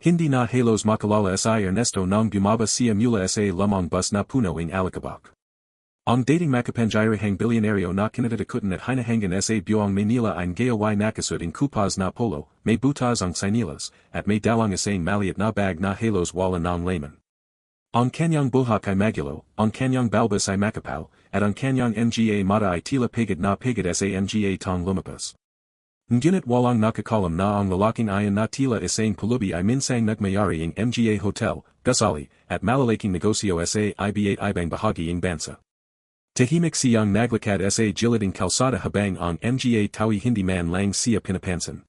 Hindi na halos makilala si Ernesto nang bumaba siya mula sa lamang bus na puno ng alikabok. Ang dating makapangyarihang bilyonaryo na kinatatakutan at hinahangan sa buong Manila ay gayaway nakasud ng kupas na polo, may butas ang sinilas, at may dalang isang maliit na bag na halos wala ng layman. Ang kanyang buhok ay magulo, ang kanyang balbas ay makapaw, at ang kanyang mga mata ay tila pagod sa mga tong lumapas. Ngunit walang nakakalam na ang lalaking ayon na tila isang pulubi ay minsang nagmayari ng mga hotel, gusali, at malalaking negosyo sa ibang bahagi ng bansa. Tahimik siyang naglakad sa gilid ng kalsada habang ang mga tawi hindi man lang siya pinapansin.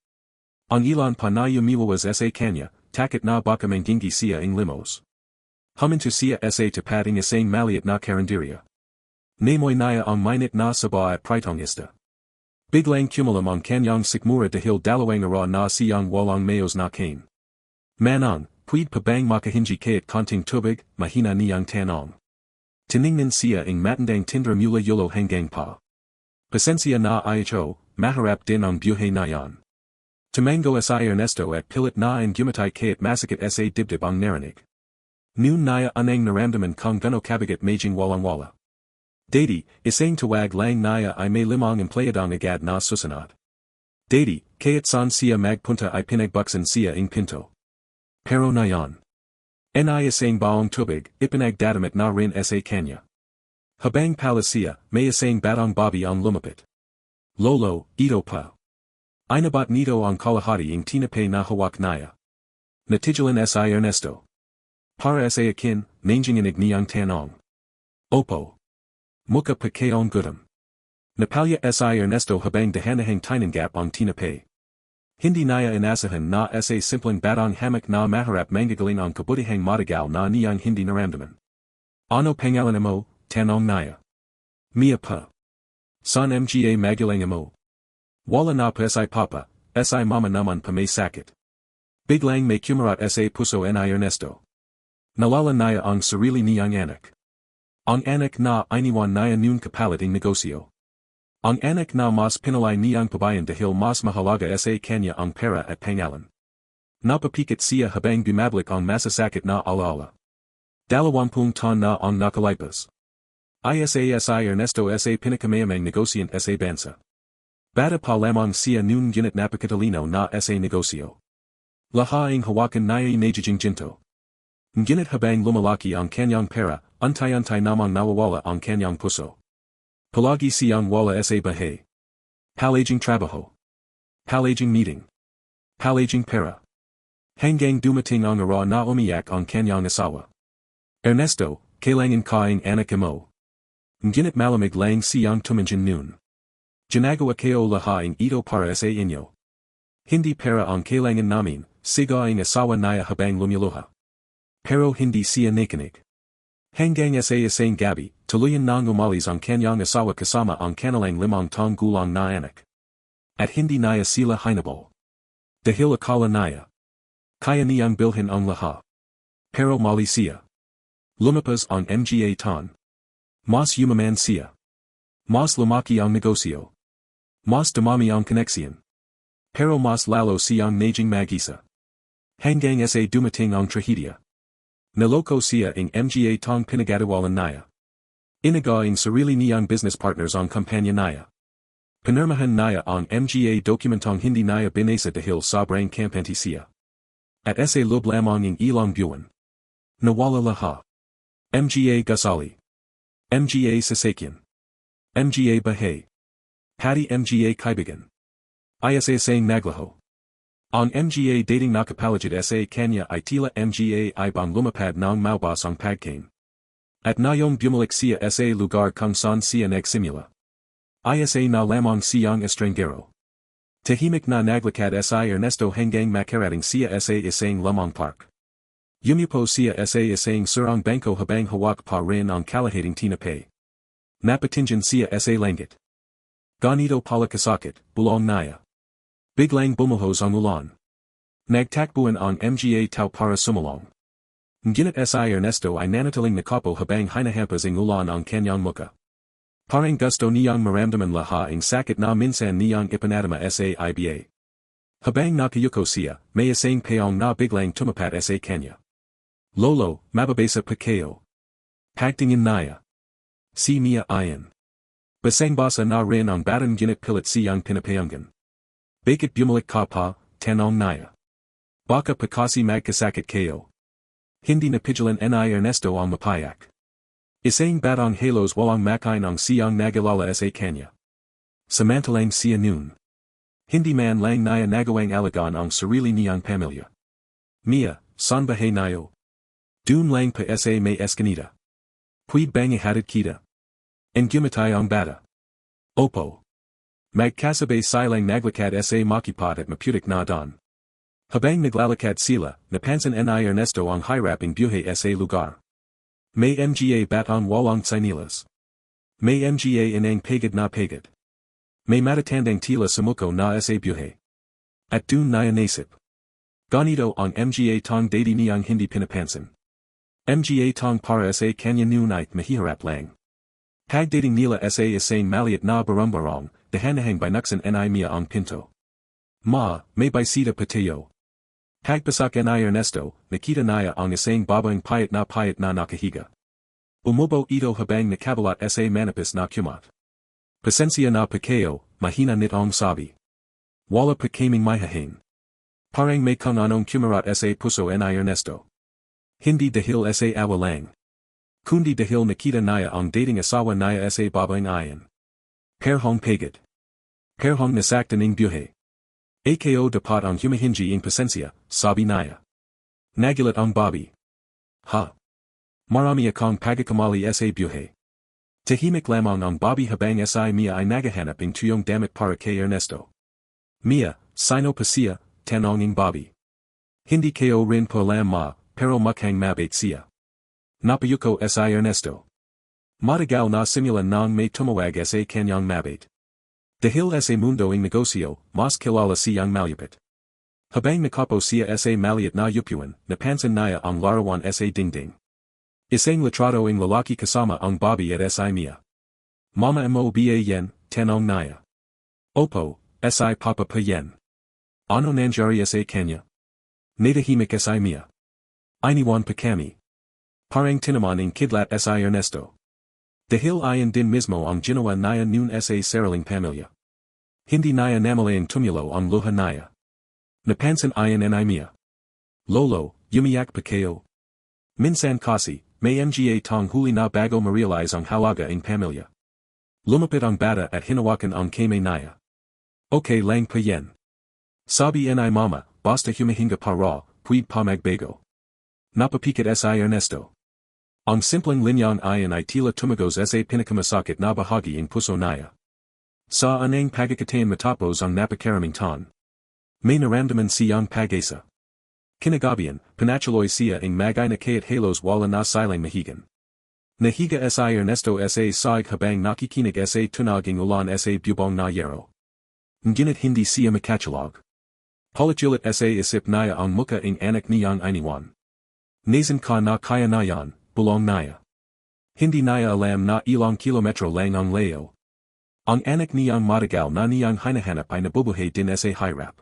Ang ilan pa na umiwas sa kanya, takot na baka manggingi siya ng limos. Huminto siya sa tapat ng isang maliit na karinderya. Namoy niya ang mainit na saba at pritongista. Biglang kumulam ang kanyang sikmura dahil dalawang araw na siyang walang mayos na kain. Manang, pwede pa bang makahingi kaya't konting tubig, mahina niyang tanong. Tiningnan siya ang matandang tindra mula yulo hanggang pa. Pasensya na ito, maharap din ang buhay na yan. Tumango si Ernesto at pilit na ang gumatay kaya't masakit sa dibdib ang narinig. Noon niya anang naramdaman kung gano kabigat maging walang-wala. Dati, isang tawag lang niya ay may limang empleyadong agad na susunod. Dati, kaya't saan siya magpunta ay pinagbuksan siya ang pinto. Pero ngayon. Ay isang baong tubig, ipinagdadamit na rin sa kanya. Habang pala siya, may isang batang babi ang lumapit. Lolo, ito pa. Ay nabat nito ang kalahati ang tinapay na hawak niya. Natigilan si Ernesto. Para sa akin, nandiyan niyang tanong. Opo. Muka pa kayong gutom. Napalya si Ernesto habang dahanahang tinanggap ang tinapay. Hindi niya inasahan na sa simpleng batang hamak na maharap manggagaling ang kabutihang matagal na niyang hindi naramdaman. Ano pangalan mo, tanong niya. Mia pa. San mga magaling mo. Wala na pa si papa, si mama naman pa may sakit. Biglang may kumarat sa puso ni Ernesto. Nalala niya ang sarili niyang anak. Ang anak na iniwan niya noon kapalit ng negosyo. Ang anak na mas pinalay niyang pabayan dahil mas mahalaga sa kanya ang pera at pangalan. Napapikit siya habang bumabalik ang masasakit na alaala. 20 taon na ang nakalipas. Si Ernesto sa pinakamayamang negosyant sa bansa. Bata pa lamang siya noon ginit napakatalino na sa negosyo. Lahaing hawakan niya nagiging ginto. Ngunit habang lumalaki ang kanyang pera, antay-antay namang nawawala ang kanyang puso. Palagi siyang wala sa bahay. Palaging trabaho. Palaging meeting. Palaging pera. Hanggang dumating ang araw na umiyak ang kanyang asawa. Ernesto, kailangan kaing anak mo. Ngunit malamig lang siyang tumingin noon. Ginagawa kayo lahaing ito para sa inyo. Hindi pera ang kailangan namin, siga ang asawa niya habang lumuluha. Pero hindi siya nakinig. Hanggang sa isang gabi, tuluyan nang umalis ang kanyang asawa kasama ang kanilang 5 taong gulang na anak. At hindi niya sila hinabol. Dahil akala niya. Kaya niyang bilhin ang lahat. Pero mali siya. Lumapas ang mga taon. Mas yumaman siya. Mas lumaki ang negosyo. Mas dumami ang koneksyon. Pero mas lalo siyang naging mag-isa. Hanggang sa dumating ang trahedya. Naloko siya ang mga taong pinagagawalan niya. Inaga ang sarili niyang business partners ang kampanya niya. Pinirmahan niya ang mga dokumentong hindi niya binasa dahil sobrang kampante siya. At sa loob lamang ang ilang buwan. Nawala lahat. Mga gusali. Mga sasakyan. Mga bahay. Pati mga kaibigan. Isa sang naglaho. Ang mga dating nakapalagid sa kanya ay tila mga ay bang lumapad ng maubos ang pagkain. At ngayong bumalik siya sa lugar kung saan siya nagsimula. Isa na lamang siyang estranggero. Tahimik na naglakad si Ernesto hanggang makarating siya sa isang lamang park. Yumupo siya sa isang surang bangko habang hawak pa rin ang kalahating tinapay. Napatingin siya sa langit. Ganito pala kasakit, bulong niya. Biglang bumuhos ang ulan. Nagtakbuhan ang mga tao para sumulong. Ngunit si Ernesto ay nanatiling nakapo habang hinahampas ang ulan ang kanyang muka. Parang gusto niyang maramdaman lahat ang sakit na minsan niyang ipanadama sa iba. Habang nakayuko siya, may isang payong na biglang tumapat sa kanya. Lolo, mababasa pa kayo. Pagtingin naya. Si Mia ayan. Basang-basa na rin ang batang ginit pilit siyang pinapayangan. Bakit bumalik ka pa, tanong naya. Baka pa kasi magkasakit kayo. Hindi na pigilan ni Ernesto ang mapayak. Isang batang halos walang makain ang siyang nakilala sa kanya. Samantalang siya noon. Hindi man lang naya nagawang alagaan ang sarili niyang pamilya. Mia, san bahay nayo? Dun lang pa sa may eskanita. Pwede bang ihatid kita? En gumatay ang bata. Opo. Magkasabay silang naglakad sa makipot at maputik na don. Habang naglalakad sila, napansin ni Ernesto ang hiraping buhay sa lugar. May mga batang walang sinilas. May mga inang pagod na pagod. May matatandang tila sumuko na sa buhay. At dun na naisip. Ganito ang mga tong dati niyang hindi pinapansin. Mga tong para sa kanya noon ay mahihirap lang. Pagdating nila sa isang maliit na barumbarong, dahanahang binuksan ni Mia ang pinto. Ma, may bisita pa tayo. Pagpasak ni Ernesto, nakita niya ang isang babaeng payat na nakahiga. Umubo ito habang nakabalat sa manipis na kumot. Pasensya na pa kayo, mahina nitong sabi. Wala pa kaming mahihain. Parang may kung anong kumarat sa puso ni Ernesto. Hindi dahil sa awalang. Kundi dahil nakita niya ang dating asawa niya sa babaeng ayan. Perhong pagod. Perhong nasaktan ng buhay. Ako dapat ang humahingi ng pasensya, sabi niya. Nagulat ang Bobby. Ha? Marami akong pagkakamali sa buhay. Tahimik lamang ang Bobby habang sa Mia ay naghahanap ng tuyong damit para kay Ernesto. Mia, sino pa siya, tanong ng Bobby. Hindi kayo rin po alam ma, pero mukhang mabait siya. Napayuko sa Ernesto. Matagal na simulan nang may tumawag sa kanyang mabait. Dahil sa mundo ng negosyo, mas kilala siyang malupit. Habang nakapo siya sa maliit na upuan, napansin niya ang larawan sa dingding. Isang litrado ng lalaki kasama ang Bobby at sa Mia. Mama mo ba yan, tanong niya. Opo, sa papa pa yan. Ano nangyari sa kanya? Natahimik sa Mia. Iniwan pa kami. Parang tinaman ng kidlat sa Ernesto. Dahil ayan din mismo ang ginawa niya noon sa sariling pamilya. Hindi niya namalayang tumulo ang luha niya. Napansin ayan ni Mia. Lolo, umiyak pa kayo. Minsan kasi, may mga tong huli na bago ma-realize ang halaga ng pamilya. Lumapit ang bata at hinawakan ang kamay niya. Okay lang pa yan. Sabi ni mama, basta humihinga pa raw, pwede pa magbago. Napapikit sa Ernesto. Ang simpleng linyang ayan ay tila tumagos sa pinakamasakit na bahagi ng puso niya. Sa anang pagkakataon matapos ang napakaraming taon. May naramdaman siyang pag-asa. Kinagabihan, pinatuloy siya ang magay na kahit halos wala na silang mahigan. Nahiga sa Ernesto sa saig habang nakikinig sa tunog ng ulan sa bubong na yero. Ngunit hindi siya makatulog. Palitulot sa isip niya ang muka ng anak niyang iniwan. Nazan ka na kaya na yan, bulong niya. Hindi niya alam na ilang kilometro lang ang layo. Ang anak niyang matagal na niyang hinahanap ay nabubuhay din sa hirap.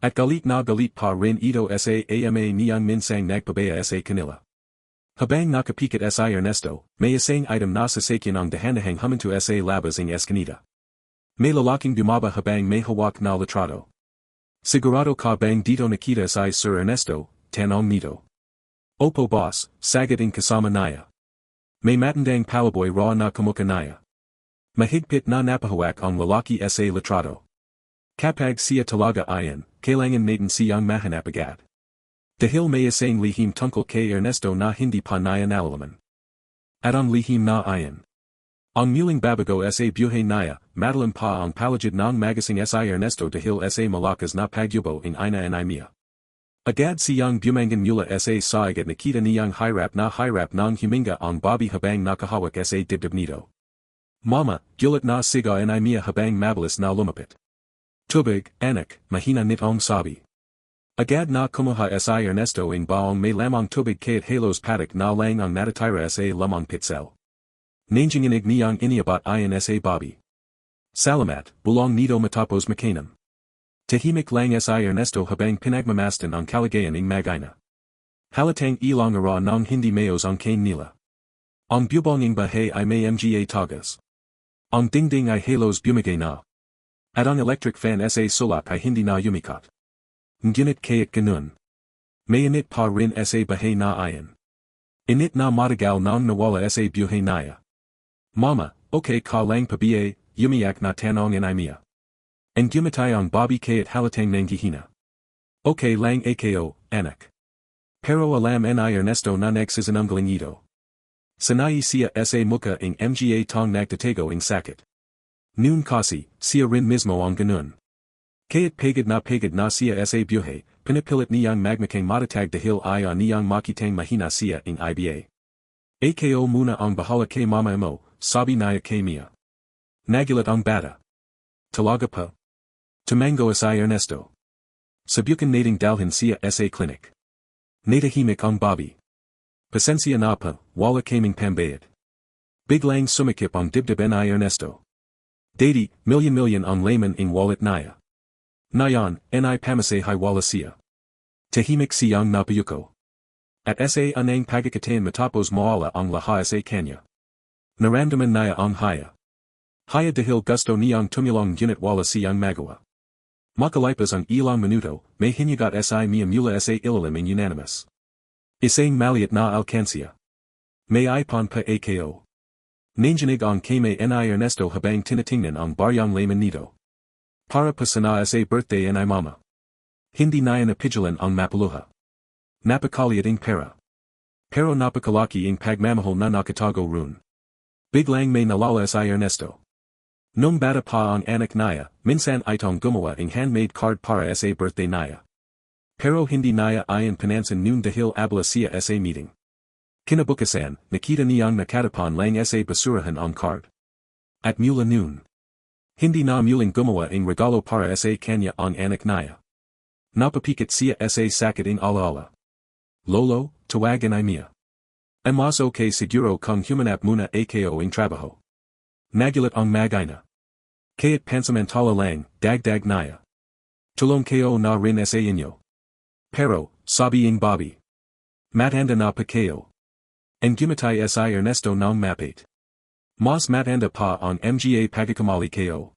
At galit na galit pa rin ito sa ama niyang minsang nagpabaya sa kanila. Habang nakapikit sa Ernesto, may isang item na sasakyan ang dahanahang huminto sa labas ng eskanita. May lalaking bumaba habang may hawak na litrado. Sigurado ka bang dito nakita si Sir Ernesto, tanong nito. Opo boss, sagad ang kasama niya. May matandang palaboy raw na kamukha niya. Mahigpit na napahawak ang lalaki sa litrado. Kapag siya talaga ayan, kailangan natin siyang mahanap agad. Dahil may isang lihim tungkol kay Ernesto na hindi pa niya nalalaman. At ang lihim na ayan. Ang muling babago sa buhay niya, madalang pa ang palagid ng magasing sa Ernesto dahil sa malakas na pagyubo ng ina ni Mia. Agad siyang bumangan mula sa saig at nakita niyang hirap ng huminga ang Bobby habang nakahawak sa dibdib nito. Mama, gulat na siga ni Mia habang mabilis na lumapit. Tubig, anak, mahina nitong sabi. Agad na kumuha sa Ernesto ng baong may lamang tubig kahit halos patak na lang ang natatira sa lamang pitsel. Nanginginig niyang iniabat ayon sa Bobby. Salamat, bulong nito matapos makinom. Tahimik lang si Ernesto habang pinagmamasdan ang kalagayan ng mag-ina. Halatang ilang ara ng hindi mayos ang kay Nila. Ang bubong ng bahay ay may mga tagas. Ang dingding ay halos bumigay na. At ang electric fan sa sulak ay hindi na yumikat. Ngunit kaya't ganun. May init pa rin sa bahay na ayan. Init na matagal nang nawala sa buhay naya. Mama, okay ka lang pabiye, umiyak na tanong ang imiya. And gumatay ang Bobby kaya't halatang nang gihina. Okay lang ako, anak. Pero alam ni Ernesto na nagsisinungaling ito. Sanay siya sa muka ng mga tong nagtatago ng sakit. Noon kasi, siya rin mismo ang ganun. Kaya't pagod na siya sa buhay, pinipilit niyang magmakang matatag dahil ayaw niyang makitang mahina siya ng iba. Ako muna ang bahala kay mama mo, sabi niya kay Mia. Nagulat ang bata. Talaga pa. Tumango si Ernesto. Subukan nating dalhin siya sa clinic. Natahimik ang Bobby. Pasensya na pa, wala kaming pambayad. Biglang sumikip ang dibdib ni Ernesto. Dati, milyon ang layman ng wallet niya. Nayon, ni pamasay wala siya. Tahimik siyang napayuko. At sa anang pagkakatain matapos mawala ang lahat sa kanya. Naramdaman niya ang haya. Haya dahil gusto niyang tumulong ngunit wala siyang magawa. Makalipas ang ilang minuto, may hinugat si Mia mula sa ilalim ng unanimous. Isang maliit na alkansya. May ipon pa ako. Nandinig ang kame ni Ernesto habang tinitingnan ang baryang layman nito. Para pa sana sa birthday ni mama. Hindi na napigilan ang mapaluha. Napakaliit ang pera. Pero napakalaki ang pagmamahal na nakatago run. Biglang may nalala si Ernesto. Nung bata pa ang anak niya, minsan itong gumawa ng handmade card para sa birthday niya. Pero hindi niya ayon pinansin noon dahil abala siya sa meeting. Kinabukasan, nakita niyang nakatapon lang sa basurahan ang card. At mula noon. Hindi na muling gumawa ng regalo para sa kanya ang anak niya. Napapikit siya sa sakit ng alaala. Lolo, tawagan ay Mia. Mas okay siguro kung humanap muna ako ng trabaho. Nagulat ang mag-ina. Kaya't pansamantala lang, dagdag niya. Tulong kayo na rin sa inyo. Pero, sabi ng Bobby. Matanda na pa kayo. And gumatay si Ernesto ng mapait. Mas matanda pa ang mga pagkakamali kayo.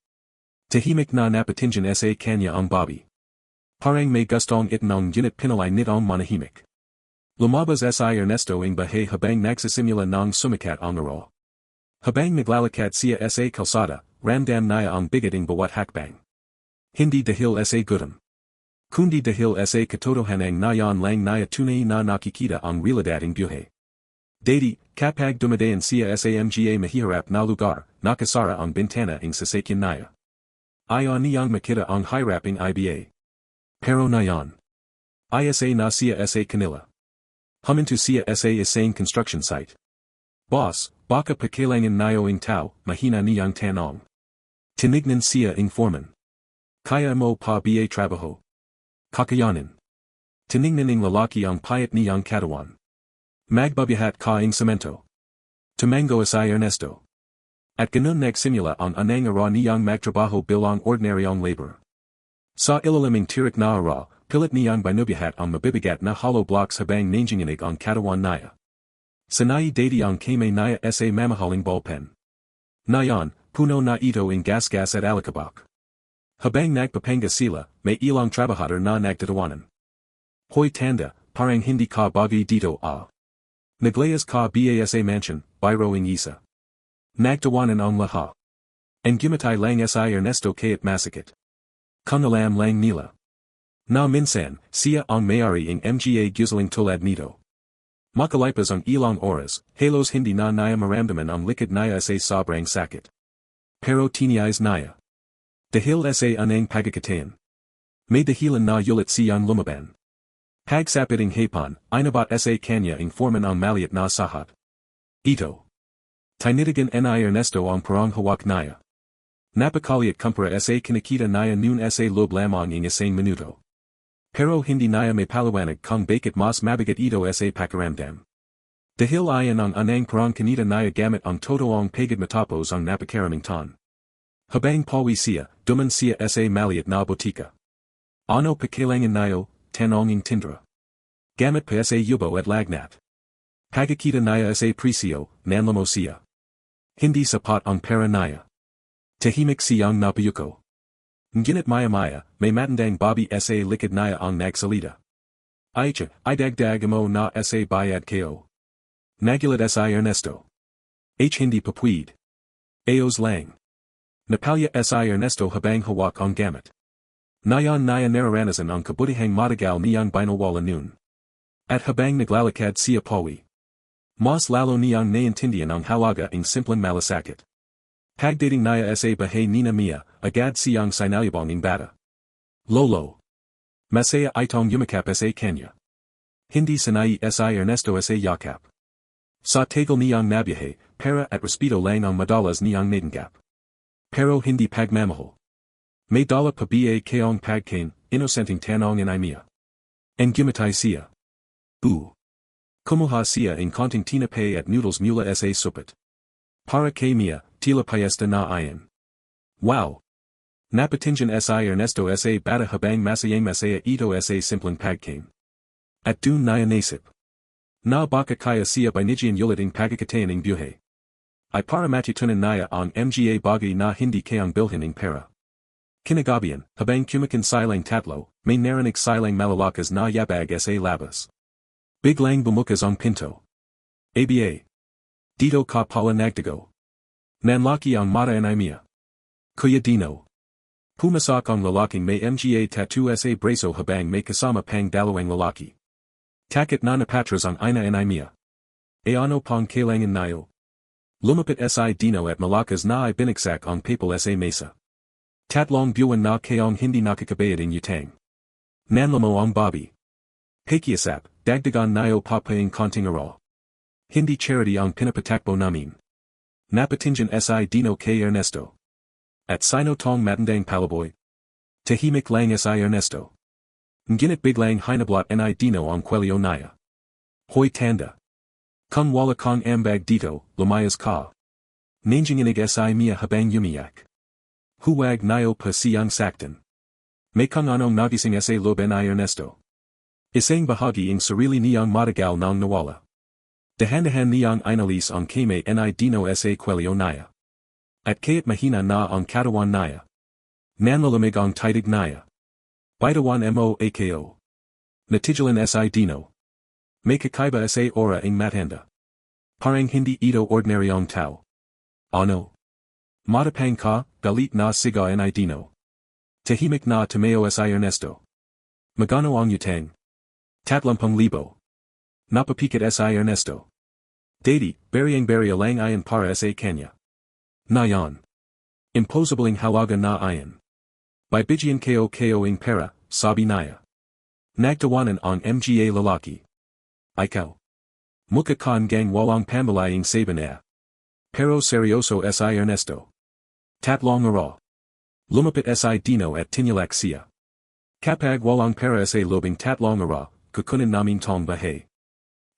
Tahimik na napatingin sa kanya ang Bobby. Parang may gustong itanong ngunit pinalay nitong manahimik. Lumabas si Ernesto ng bahay habang nagsisimula ng sumikat ang araw. Habang naglalakat siya sa kalsada, ramdam niya ang bigat ng bawat hakbang. Hindi dahil sa gutom. Kundi dahil sa katotohanan nayon lang niya tunay na nakikita ang realidad ng buhay. Dati, kapag dumadayan siya sa mga mahirap na lugar, nakasara ang bintana ng sasakyan niya. Ayaw niyang makita ang hirap ng iba. Pero nayon. Isa na siya sa kanila. Huminto siya sa isang construction site. Boss, baka pa kailangan niyo ng tao, mahina niyang tanong. Tinignan siya ng foreman. Kaya mo pa ba trabaho? Kakayanin. Tinignan ng lalaki ang payat niyang katawan. Magbabihat ka ng semento. Tumango si Ernesto. At ganun nagsimula ang anang ara niyang magtrabaho bilang ordinaryong labor. Sa ilaliming tirik na ara, pilit niyang binubihat ang mabibigat na hollow blocks habang nanginginig ang katawan niya. Sanay dati ang kame niya sa mamahaling ballpen. Nayon, puno na ito ng gas-gas at alikabok. Habang nagpapanga sila, may ilang trabahador na nagtatawanan. Hoy tanda, parang hindi ka bagay dito Naglayas ka ba sa mansion, byroing isa. Nagtawanan ang lahat. And gumatay lang si Ernesto kaya't masakit. Kung alam lang nila. Na minsan, siya ang may-ari ng mga guzzling tulad nito. Makalipas ang ilang oras, halos hindi na niya maramdaman ang likod niya sa sobrang sakit. Pero tiniyais niya. Dahil sa anang pagkakatain. May dahilan na yulit siyang lumaban. Pagsapit ng hapon, inabat sa kanya ang foreman ang maliit na sahat. Ito. Tinitigan ni Ernesto ang parang hawak niya. Napakaliit kumpara sa kinikita niya noon sa loob lamang ng isang minuto. Pero hindi niya may paliwanag kung bakit mas mabigat ito sa pakiramdam. Dahil ayon ang anang parang kanita niya gamit ang totoong pagod matapos ang napakaraming ton. Habang pawi siya, duman siya sa maliit na botika. Ano pakilangan nayo, tanonging tindra. Gamit pa sa yubo at lagnat. Pagkakita naya sa presyo, nanlamosiya. Hindi sapat ang pera naya. Tahimik siyang napayuko. Ngunit maya-maya, may matandang Bobby sa likod naya ang nagsalita. Aicha, idagdag mo na sa bayad ko. Nagulat si Ernesto. Hindi papuid. Ayos lang. Napalya si Ernesto habang hawak ang gamit. Nayon naya nararanasan ang kabutihang matagal niyang binawala noon. At habang naglalakad siya pawi. Mas lalo niyang naintindihan ang halaga ng simpleng malasakit. Pagdating naya sa bahay nina Mia, agad siyang sinayabong ng bata. Lolo. Masaya itong yumakap sa kanya. Hindi sanay si Ernesto sa yakap. Sa tagal niyang nabiyahe, pera at respeto lang ang madalas niyang natanggap. Pero hindi pagmamahal. May dala pa ba kayong pagkain, inosenting tanong in Mia. En gumatay siya. Kumuha siya in konting tinapay at noodles mula sa supot. Para kay Mia, tila payesta na ayan. Wow! Napatinjan si Ernesto sa bata habang masaya ito sa simpleng pagkain. At dun naya nasip. Na baka kaya siya binigyan ulit ng pagkakatayan ng buhay. Ay para matutunan naya ang mga bagay na hindi kayang bilhin ng pera. Kinagabihan, habang kumakin silang tatlo, may narinig silang malalakas na yabag sa labas. Biglang bumukas ang pinto. Aba. Dito ka pala nagdago. Nanlaki ang mata ni Mia. Kuya Dino. Pumasak ang lalaking may mga tattoo sa braso habang may kasama pang dalawang lalaki. Takot na napatras ang ina ni Mia. Ano pang kailangan nayo? Lumapit si Dino at malakas na ay binagsak ang papel sa mesa. Tatlong buwan na kayong hindi nakakabayad ng utang. Nanlamo ang Bobby. Pakiasap, dagdagan nayo papayang konting aral. Hindi charity ang pinapatakbo namin. Napatinjan si Dino kay Ernesto. At sino tong matandang palaboy? Tahimik lang si Ernesto. Ngunit biglang hinablot ni Dino ang kwelyo naya. Hoy tanda. Kung wala kang ambag dito, lumayas ka. Nanginginig si Mia habang yumiyak. Huwag nayo pa siyang saktan. May kung anong nagising sa loben ni Ernesto. Isang bahagi ang sarili niyang matagal nang nawala. Dahan-dahan niyang inalis ang kame ni Dino sa kwelyo naya. At kaya't mahina na ang katawan naya. Nanlalamig ang titig naya. Bitawan mo ako. Natigilan si Dino. May kakaiba sa aura ang matanda. Parang hindi ito ordinaryong tao. Ano? Matapang ka, galit na siga ni Dino. Tahimik na tumayo si Ernesto. Magano ang utang? 3,000. Napapikit si Ernesto. Dati, barya lang ayan para sa kanya. Nayon. Imposabling halaga na ayan. Bibigyan ko ang pera, sabi naya. Nagtawanan ang mga lalaki. Ikaw. Mukha kang gang walang pambalayang saban. Pero seryoso si Ernesto. Tatlong araw. Lumapit si Dino at tinilak siya. Kapag walang pera sa lobing tatlong araw, kukunin namin tong bahay.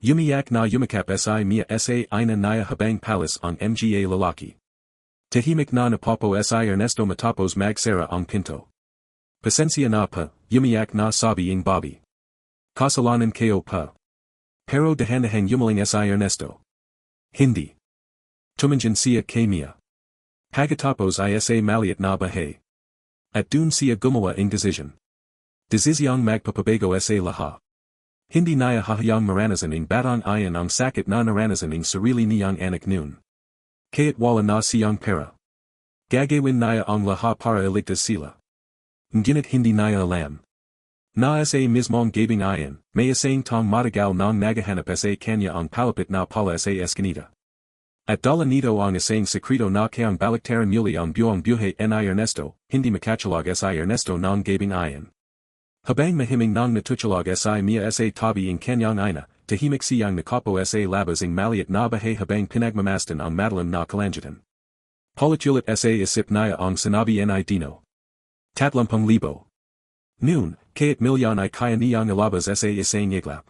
Yumiyak na yumakap si Mia sa ina naya habang palis ang mga lalaki. Tahimik na napapo si Ernesto matapos magsara ang pinto. Pasensya na pa, yumiyak na sabi ng Bobby. Kasalanan ko pa. Pero dahan-dahan yumaling si Ernesto. Hindi. Tumanjan siya kay Mia. Pagkatapos sa maliit na bahay. At dun siya gumawa ng decision. Desisyong magpapabago sa lahat. Hindi naya hahayang maranasan ng batang ayan ang sakit na naranasan ng sarili niyang anak noon. Kaya't wala na siyang pera. Gagawin naya ang lahat para iligtas sila. Ngunit hindi naya alam. Na sa mismong gabing ayan, may isang tong matagal nang naghahanap sa kanya ang palapit na pala sa eskinita. At dala nito ang isang sekreto na kayang baliktaran muli ang buong buhay ni Ernesto, hindi makatulog si Ernesto ng gabing ayan. Habang mahiming nang natutulog si Mia sa tabi ang kanyang ina, tahimik siyang nakapo sa labas ang maliit na bahay habang pinagmamastan ang madalim na kalangitan. Paulit-ulit sa isip naya ang sinabi ni Dino. 3,000. Noon, kaya't milyon ay kaya niyang ilabas sa isang iglap.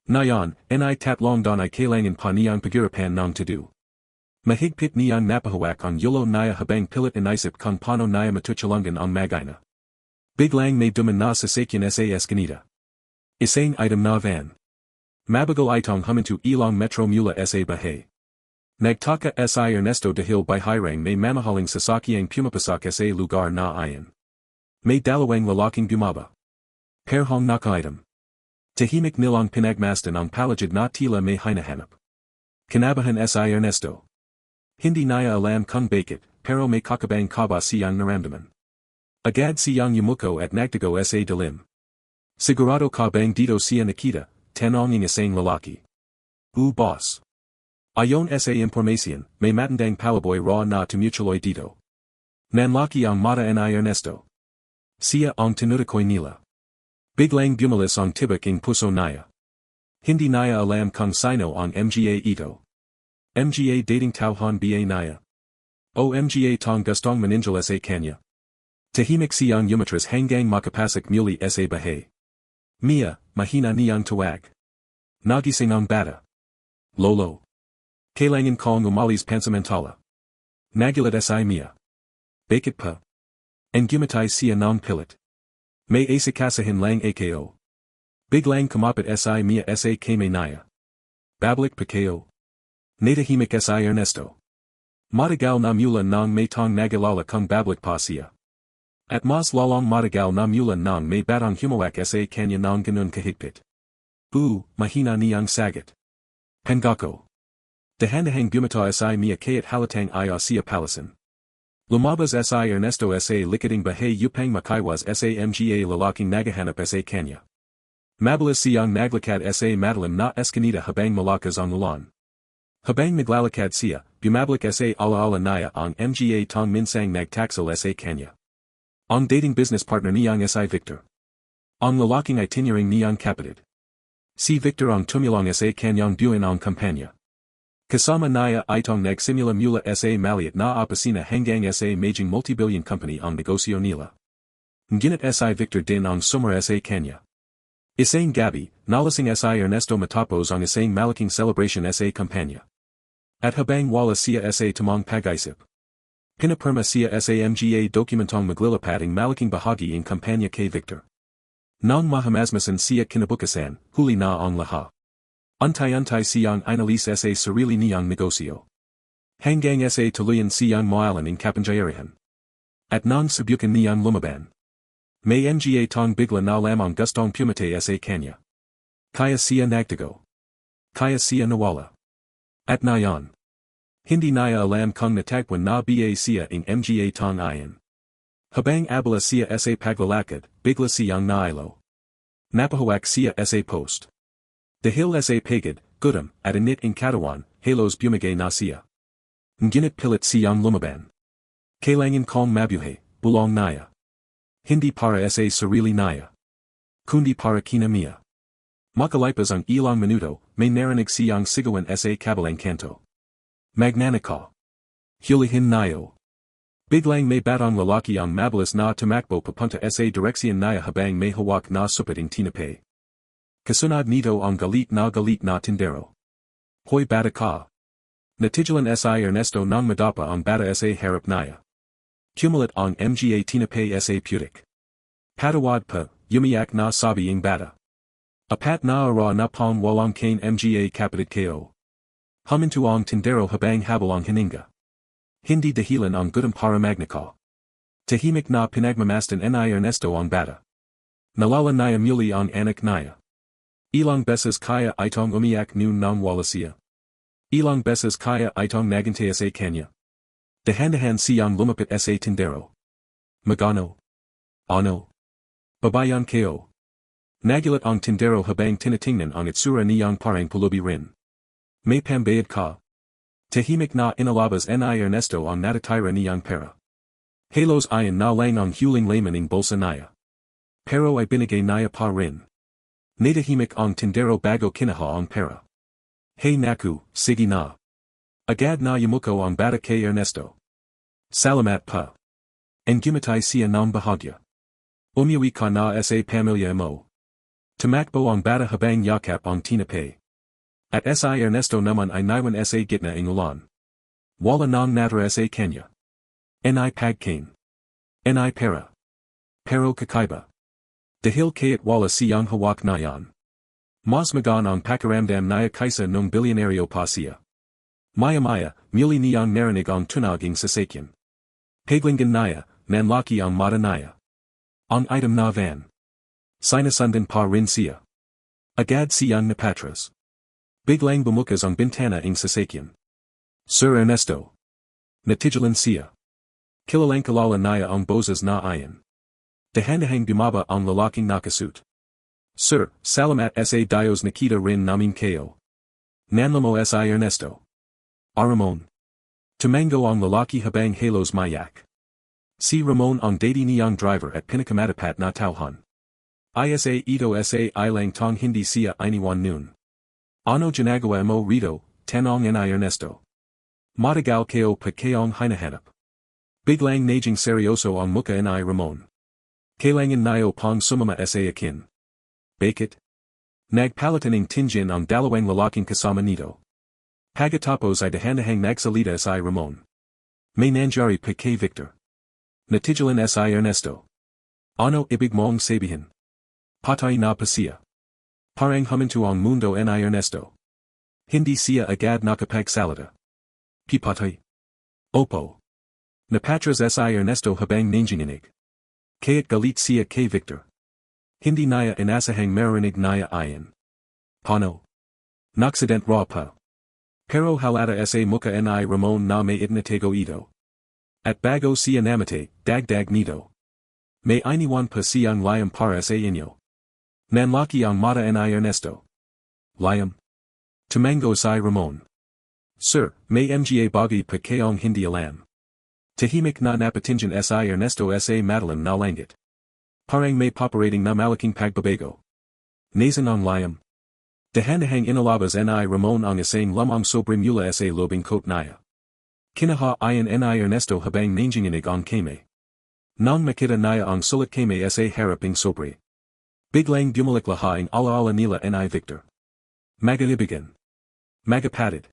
Ngayon, ni tatlong don ay kailangan pa niyang pagirapan ng to-do. Mahigpit niyang napahawak ang yulo naya habang pilit inisip kung paano naya matutulungan ang mag-ina. Biglang may duman na sasakyan sa eskanita. Isang item na van. Mabagal itong huminto ilang metro mula sa bahay. Nagtaka si Ernesto dahil by hirang may mamahaling sasakyang pumapasak sa lugar na iyon. May dalawang lalaking bumaba. Perhong naka-item. Tahimik nilang pinagmasdan ang palagid na tila may hinahanap. Kinabahan si Ernesto. Hindi niya alam kung bakit, pero may kakabang kaba siyang naramdaman. Agad siyang yumuko at nagtago sa dilim. Sigurado ka bang dito siya nakita, tanong ng isang lalaki. Boss. Ayon sa impormasyon, may matandang palaboy raw na tumutuloy dito. Nanlaki ang mata ni Ernesto. Siya ang tinutukoy nila. Biglang bumalis ang tibak ng puso niya. Hindi niya alam kung sino ang mga ito. Mga dating tauhan ba niya. O mga tong gustong maninjal sa kanya. Tahimik siyang umatras hanggang makapasak muli sa bahay. Mia, mahina niyang tawag. Nagising ang bata. Lolo. Kailangan kong umalis pansamantala. Nagulat si Mia. Bakit pa? Ang gumatay siya ng pilit. May asikasahin lang ako. Biglang kumapit si Mia sa kamay niya. Babalik pa kayo. Natahimik si Ernesto. Matagal na mula nang may tong nagalala kung babalik pa siya. At mas lalong matagal na mula nang may batang humawak sa kanya ng ganun kahigpit. Mahina niyang sagot. Pangako. Dahan-dahang bumata si Mia kayat halatang iya siya palasan. Lumabas si Ernesto sa likating bahay upang makaiwas sa mga lalaking naghahanap sa kanya. Mabilis siyang naglakad sa madalim na eskanita habang malakas ang ulan. Habang naglalakad siya, bumabalik sa alaala niya ang mga tong minsang nagtaksal sa kanya. Ang dating business partner niyang si Victor. Ang lalaking itinerang niyang kapatid. Si Victor ang tumulong sa kanyang buuin ang kampanya. Kasama niya itong nagsimula mula sa maliit na opisina hanggang sa majing multibillion company ang negosyo nila. Ngunit si Victor din ang sumara sa kanya. Isang gabi, nalasing si Ernesto matapos ang isang malaking celebration sa kampanya. At habang wala siya sa tamang pag-isip. Pinapirma siya sa mga dokumentong maglilipating malaking bahagi ng kampanya kay Victor. Nang mahamasmasan siya kinabukasan, huli na ang lahat. Antay-antay siyang inalis sa sarili niyang negosyo. Hanggang sa tuluyan siyang mailan ng kapangyarihan. At nang subukan niyang lumaban. May mga tong bigla na lamang gustong pumatay sa kanya. Kaya siya nagtago. Kaya siya nawala. At nayon. Hindi niya alam kung natagpuan na ba siya ng mga tong iyon. Habang abala siya sa paglalakad, bigla siyang nailo. Napahawak siya sa post. Dahil sa pagod, gutom, at init ng katawan, halos bumigay na siya. Ngunit pilit siyang lumaban. Kailangan kong mabuhay, bulong niya. Hindi para sa sarili niya. Kundi para kina Mia. Makalipas ang ilang minuto, may narinig siyang sigawan sa kabilang kanto. Magnanakaw. Hulihin niyo. Biglang may batang lalaki ang mabilis na tumakbo papunta sa direksyon niya habang may hawak na supating tinapay. Kasunod nito ang galit na tindero. Hoy bata ka. Natigilan si Ernesto nang madapa ang bata sa harap niya. Kumulat ang mga tinapay sa putik. Patawad pa, umiyak na sabi ang bata. Apat na ara na pang walang kain mga kapatid ko. Huminto ang tindero habang habol ang hininga. Hindi dahilan ang gutom para magnakaw. Tahimik na pinagmamasdan ni Ernesto ang bata. Nalala niya muli ang anak niya. Ilang beses kaya itong umiyak nang wala siya. Ilang beses kaya itong nagantay sa kanya. Dahan-dahan siyang lumapit sa tindero. Magano? Ano? Babayan ko. Nagulat ang tindero habang tinitingnan ang itsura niyang parang pulubi rin. May pambayad ka. Tahimik na inalabas ni Ernesto ang natatira niyang pera. Halos ayon na lang ang huling laman ng bulsa niya. Pero ay binigay niya pa rin. Natahimik ang tindero bago kinaha ang pera. Hey naku, sige na. Agad na yumuko ang bata kay Ernesto. Salamat pa. Ang gumatay siya ng bahagya. Umuwi ka na sa pamilya mo. Tumakbo ang bata habang yakap ang tinapay. At si Ernesto naman ay naiwan sa gitna ng ulan. Wala nang natira sa kanya. Ni pagkain. Ni pera. pero kakaiba. Dahil kayat wala siyang hawak nayan. Mas magan ang pakiramdam niya kaysa nung bilyonaryo pa siya. Maya-maya, muli niyang narinig ang tunaging sasakyan. Paglinggan niya, nanlaki ang mata niya. Ang item na van. Sinasundan pa rin siya. Agad siyang napatras. Biglang bumukas ang bintana ng sasakyan. Sir Ernesto. Natigilan siya. Kilalang kilala niya ang boses na ayan. Dahan-dahang bumaba ang lalaking nakasuit. Sir, salamat sa Dios nakita rin namin kayo. Nanlamo si Ernesto. Ramon. Tumango ang lalaki habang halos mayak. Si Ramon ang dati niyang driver at pinakamatapat na tauhan. Isa ito sa ilang tong hindi siya iniwan noon. Ano ginagawa mo rito, tanong ni Ernesto. Matagal kayo pa kayong hinahanap. Biglang naging seryoso ang muka ni Ramon. Kailangan niyo pang sumama sa akin. Bakit? Nagpalitan ng tingin ang dalawang lalaking kasama nito. Pagkatapos ay dahan-dahang nagsalita si Ramon. May nangyari pa kay Victor. Natigilan si Ernesto. Ano ibig mong sabihin? Patay na pa siya. Parang huminto ang mundo ni Ernesto. Hindi siya agad nakapagsalita. Pipatay. Opo. Napatras si Ernesto habang nanginginig. Kaya't galit siya kay Victor. Hindi niya inasahang marinig niya ayan. Paano? Naksident raw pa. Pero halata sa muka ni Ramon na may itnatago ito. At bago siya namatay, dagdag nito. May iniwan pa siyang layam para sa inyo. Nanlaki ang mata ni Ernesto. Layam? Tumango si Ramon. Sir, may mga bagay pa kayong hindi alam. Tahimik na napatingin si Ernesto sa madalim na langit. Parang may paparating na malaking pagbabago. Nasan ang layam? Dahan-dahang inalabas ni Ramon ang isang lamang sobre mula sa lobing coat niya. Kinahayan ni Ernesto habang nanginginig ang kame. Nang makita niya ang sulat kame sa haraping sobre. Biglang bumalik lahat ang alaala nila ni Victor. Magalibigan. Magapatid.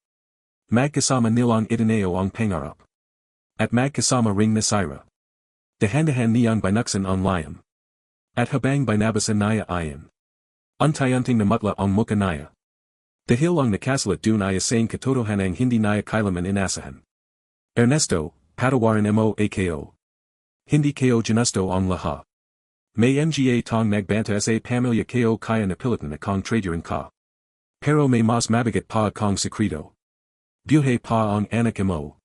Magkasama nilang itineo ang pangarap. At magkasama ring nasira. Dahan-dahan niyang binuksan ang layam. At habang binabasa niya ayan. Unti-unting namutla ang muka niya. Dahil ang nakasalat dun ay isang katotohanang hindi niya kailanman inasahan. Ernesto, patawarin mo ako. Hindi kayo ginusto ang lahat. May mga tong nagbanta sa pamilya kayo kaya napilitan na kong traderin ka. Pero may mas mabigat pa kong sekreto. Buhay pa ang anak mo.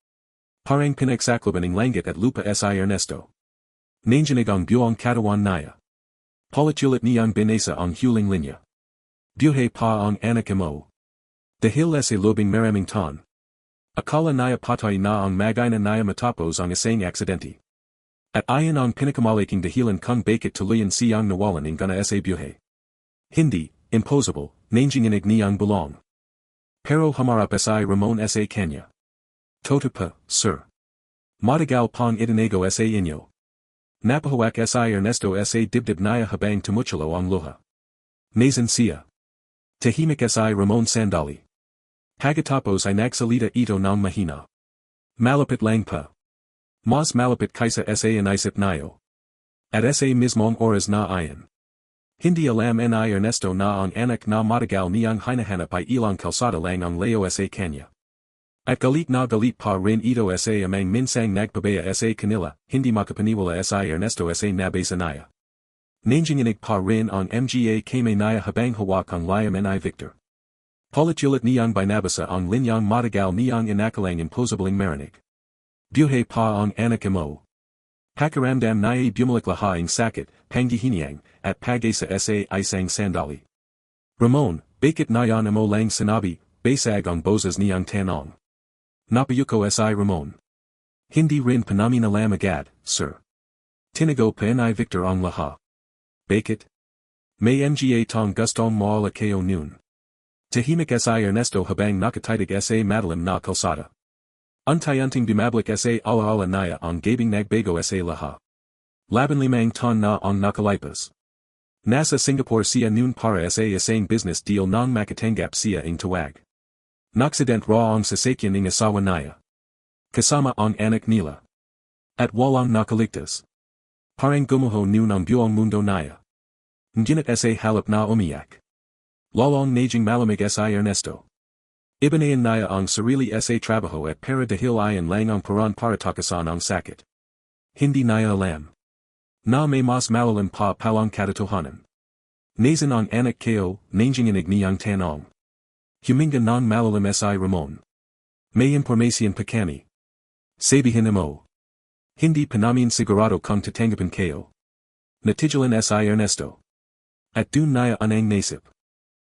Parang pinagsaklaban ng langit at lupa si Ernesto. Nanginig ang buong katawan niya. Politulit niyang binasa ang huling linya. Buhay pa ang anak mo. Dahil sa lobing maraming ton. Akala niya patay na ang magina niya matapos ang isang aksidente. At ayan ang pinakamalaking dahilan kung bakit tuluyan siyang nawalan ng gana sa buhay. Hindi, impossible, nanginginig niyang bulong. Pero humarap si Ramon sa kanya. Toto pa, sir. Matagal pang itinago sa inyo. Napahawak si Ernesto sa dibdib niya habang tumutulo ang luha. Nasan siya. Tahimik si Ramon sandali. Pagkatapos ay nagsalita ito ng mahina. Malapit lang pa. Mas malapit kaysa sa inisip niyo. At sa mismong oras na ayan. Hindi alam ni Ernesto na ang anak na matagal niyang hinahanap ay ilang kalsada lang ang layo sa kanya. At galit na galit pa rin ito sa amang minsang nagpabaya sa kanila, hindi makapaniwala si Ernesto sa nabasa niya. Nanginginig pa rin ang mga kame niya habang hawak ang layam ni Victor. Politulit niyang binabasa ang linyang matagal niyang inakalang imposibling marinig. Buhay pa ang anak mo. Pakiramdam niya bumalik lahat ang sakit, panghihinayang, at pag-asa sa isang sandali. Ramon, bakit niyan mo lang sinabi, basag ang boses niyang tanong. Napayuko si Ramon. Hindi rin pa namin alam agad, sir. Tinago pa ni Victor ang lahat. Bakit? May mga tong gustong maala kayo noon. Tahimik si Ernesto habang nakatitig sa madalim na kalsada. Unti-unting bumabalik sa alaala niya ang gabing nagbago sa lahat. 15 ton na ang nakalipas. Nasa Singapore siya noon para sa isang business deal nang makatanggap siya ang tawag. Naksident raw ang sasakyan ng asawa niya. Kasama ang anak nila. At walang nakaligtas. Parang gumuho nun ang buong mundo naya. Ngunit sa halip na umiyak. Lalong naging malamig sa Ernesto. Ibanayan naya ang sarili sa trabaho at pera dahil ayon lang ang paraan para takasan ang sakit. Hindi naya alam na may mas malalim pa palang katotohanan. Nazan ang anak ko, nanginginig niyang tanong. Huminga ng malalim si Ramon. May impormasyon pa kami. Sabihin mo. Hindi pa namin sigurado kung tatanggapin kayo. Natigilan si Ernesto. At dun naya anang nasip.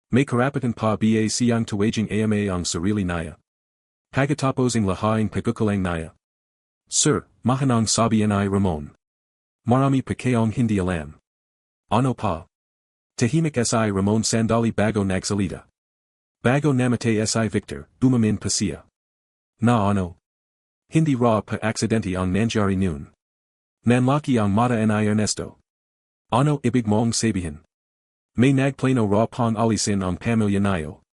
May karapatan pa ba siyang tuwaging ama ang sarili naya. Pagkatapos ang lahaing pagkukulang naya. Sir, mahanang sabihan ni Ramon. Marami pa kayong hindi alam. Ano pa? Tahimik si Ramon sandali bago nagsalita. Bago namatay si Victor, bumamin pa siya. Na ano? Hindi raw pa aksidente ang nangyari noon. Nanlaki ang mata ni Ernesto. Ano ibig mong sabihin? May nagplano raw pang alisin ang pamilya niyo.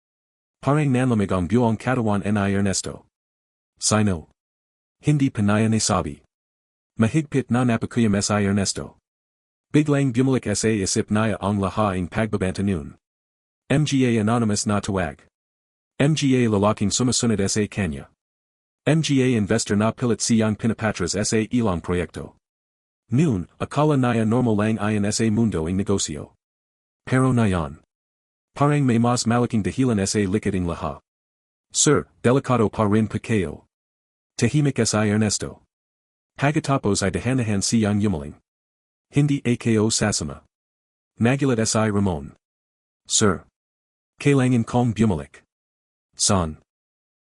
Parang nanlamig ang buong katawan ni Ernesto. Sino? Hindi pa niya nasabi. Mahigpit na napakuyam si Ernesto. Biglang bumalik sa isip niya ang lahaing pagbabanta noon. Mga anonymous na tawag. Mga lalaking sumusunod sa kanya. Mga investor na pilit siyang pinapatras sa ilang proyekto. Noon, akala niya normal lang ayon sa mundo ang negosyo. Pero ngayon. Parang may mas malaking dahilan sa likod ng lahat. Sir, delikado pa rin pa kayo. Tahimik si Ernesto. Pagkatapos ay dahanahan siyang yumaling. Hindi ako sasama. Nagulat si Ramon. Sir. Kailangan kong bumalik. San?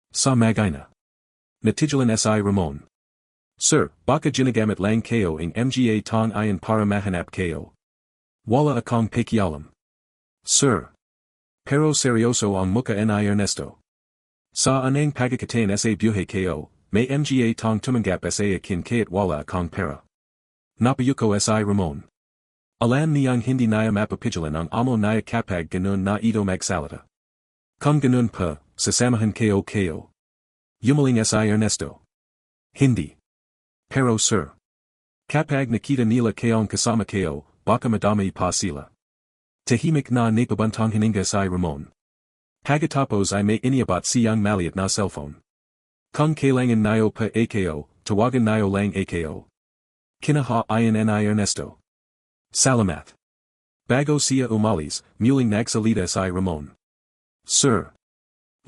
Sa magina. Natigilan si Ramon. Sir, baka ginagamit lang kayo ang mga tong ayon para mahanap kayo. Wala akong pakialam. Sir. Pero seryoso ang muka ni Ernesto. Sa anang pagkakatain sa buhay kayo, may mga tong tumanggap sa akin kaya't wala akong pera. Napayuko si Ramon. Alam niyang hindi niya mapapigilan ang amo niya kapag ganun na ito magsalita. Kung ganun pa, sasamahan kayo. Yumaling si Ernesto. Hindi. Pero sir. Kapag nakita nila kayong kasama kayo, baka madami pa sila. Tahimik na napabantang hininga si Ramon. Pagkatapos ay may iniabat siyang maliit na cellphone. Kung kailangan niyo pa ako, tawagan niyo lang ako. Kinaha ayon ni Ernesto. Salamat. Bago siya umalis, muling nagsalita si Ramon. Sir.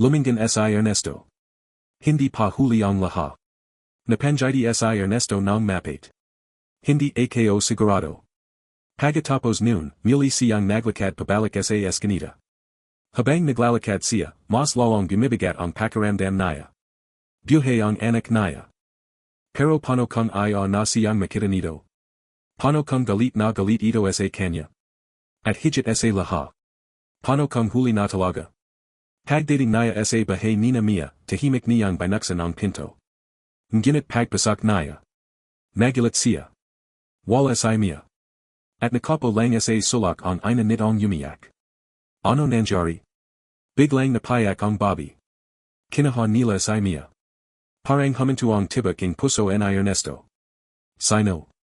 Lumingan si Ernesto. Hindi pa huli ang lahat. Napanjiti si Ernesto ng mapait. Hindi ako sigurado. Pagkatapos noon, muli siyang naglakad pabalik sa eskinita. Habang naglalakad siya, mas lalong bumibigat ang pakiramdam niya. Buhay ang anak niya. Pero paano kung ayaw na siyang makita nito? Paano kung galit na galit ito sa kanya? At higit sa lahat. Paano kung huli na talaga? Pagdating niya sa bahay ni Mia, tahimik niyang binuksan ang pinto. Ngunit pagpasak niya. Nagulat siya. Wala si Mia. At nakapo lang sa sulak ang ina nitong umiyak. Ano nangyari? Biglang napayak ang Bobby. Kinaha nila si Mia. Parang huminto ang tibak ng puso ni Ernesto. Sino?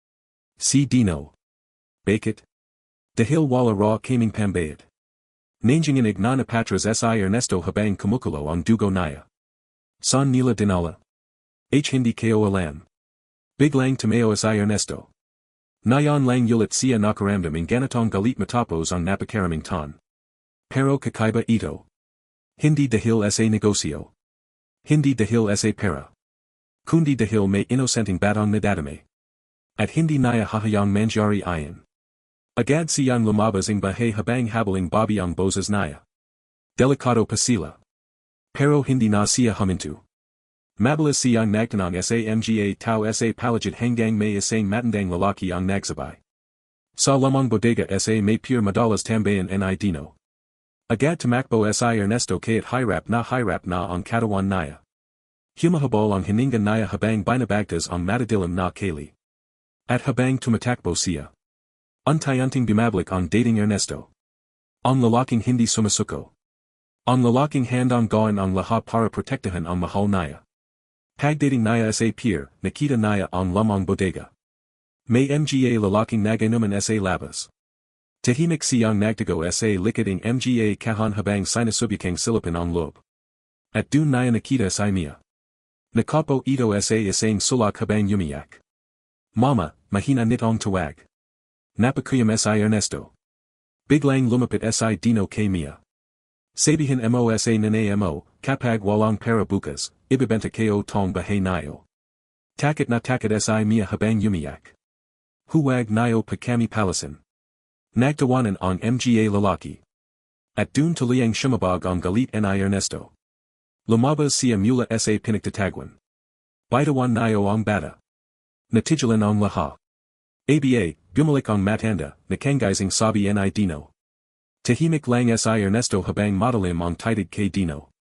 Si Dino. Bakit? Dahil wala raw kaming pambayad. Nanginginig na napatras si Ernesto habang kumukulo ang dugo niya. San nila dinala? Hindi kayo alam. Biglang tumayo si Ernesto. Nayon lang ulit siya nakaramdam ng ganitong galit matapos ang napakaraming ton. Pero kakaiba ito. Hindi dahil sa negosyo. Hindi dahil sa pera. Kundi dahil may inosenteng batang nadadami. At hindi niya hahayang mangyari ayon. Agad siyang lumabas ng bahay habang habaling Bobby ang boses niya. Delikado pa sila. Pero hindi na siya huminto. Mabilis siyang nagtanong sa mga tao sa paligid hanggang may isang matandang lalaki ang nagsabay. Sa lamang bodega sa may pure madalas tambayan ni Dino. Agad tumakbo si Ernesto kaya't hirap na ang katawan niya. Humahabol ang hininga niya habang binabagtas ang matadilim na kali. At habang tumatakbo siya. Unti-unting bumabalik ang dating Ernesto. Ang lalaking hindi sumasuko. Ang lalaking handang gawin ang lahat para protektahan ang mahal niya. Pagdating niya sa pier, nakita niya ang lamang bodega. May mga lalaking nagainuman sa labas. Tahimik siyang nagtago sa likod ng mga kahon habang sinasubukang silipin ang loob. At dun niya nakita si Mia. Nakapo ito sa isang sulak habang umiyak. Mama, mahina nitong tawag. Napakuyam si Ernesto. Biglang lumapit si Dino kay Mia. Sabihin mo sa nanay mo, kapag walang pera bukas, ibibenta kayo tong bahay nayo. Takot na takot si Mia habang umiyak. Huwag nayo pa kami palasin. Nagtawanan ang mga lalaki. At dun tuliyang shumabog ang galit ni Ernesto. Lumabas siya mula sa pinagtatagwan. Bitawan nayo ang bata. Natigilan ang lahat. Aba, bumalik ang matanda, nakangizing sabi ni Dino. Tahimik lang si Ernesto habang madalim ang titig kay Dino.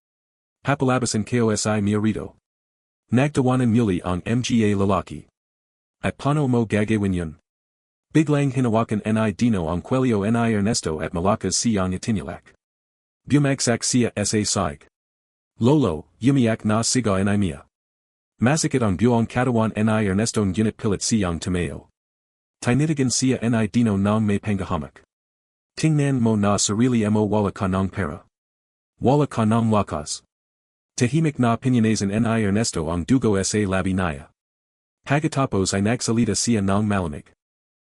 Papalabasan kayo si Mia rito. Nagtawanan muli ang mga lalaki. At paano mo gagawin yun? Biglang hinawakan ni Dino ang kwelyo ni Ernesto at malakas siyang itinilak. Bumagsak siya sa sag. Lolo, umiyak na sigaw ni Mia. Masakit ang buong katawan ni Ernesto ngunit pilit siyang tumayo. Tinitigan siya ni Dino nang may panghahamak. Tingnan mo na sarili mo wala ka ng pera. Wala ka ng lakas. Tahimik na pinyanazan ni Ernesto ang dugo sa labi niya. Pagkatapos ay nagsalita siya ng malamig.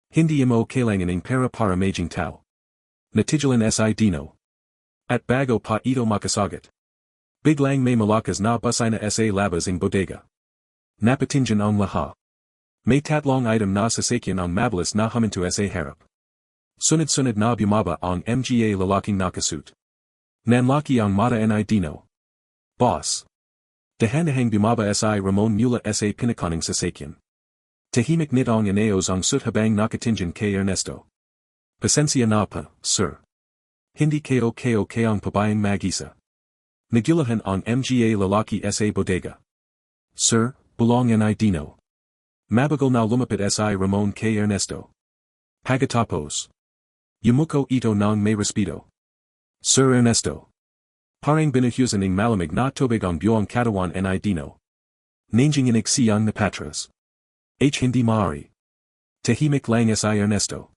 Hindi mo kailangan ng pera para maging tao. Natigilan si Dino. At bago pa ito makasagot. Biglang may malakas na busay na sa labas ng bodega. Napatingin ang lahat. May tatlong item na sasakyan ang mabilis na huminto sa harap. Sunod-sunod na bumaba ang mga lalaking nakasuit. Nanlaki ang mata ni Dino. Boss. Dahan-dahang bumaba si Ramon mula sa pinakaning sasakyan. Tahimik nitong inaos ang suit habang nakatingin kay Ernesto. Pasensya na pa, sir. Hindi kayo ang pabayang mag-isa. Nagulahan ang mga lalaki sa bodega. Sir, bulong ni Dino. Mabagal na lumapit si Ramon kay Ernesto. Pagkatapos. Yumuko ito ng may respeto. Sir Ernesto. Parang binuhusan ng malamig na tubig ang buong katawan ni Dino. Nanginginig siyang napatras. Hindi maaari. Tahimik lang si Ernesto.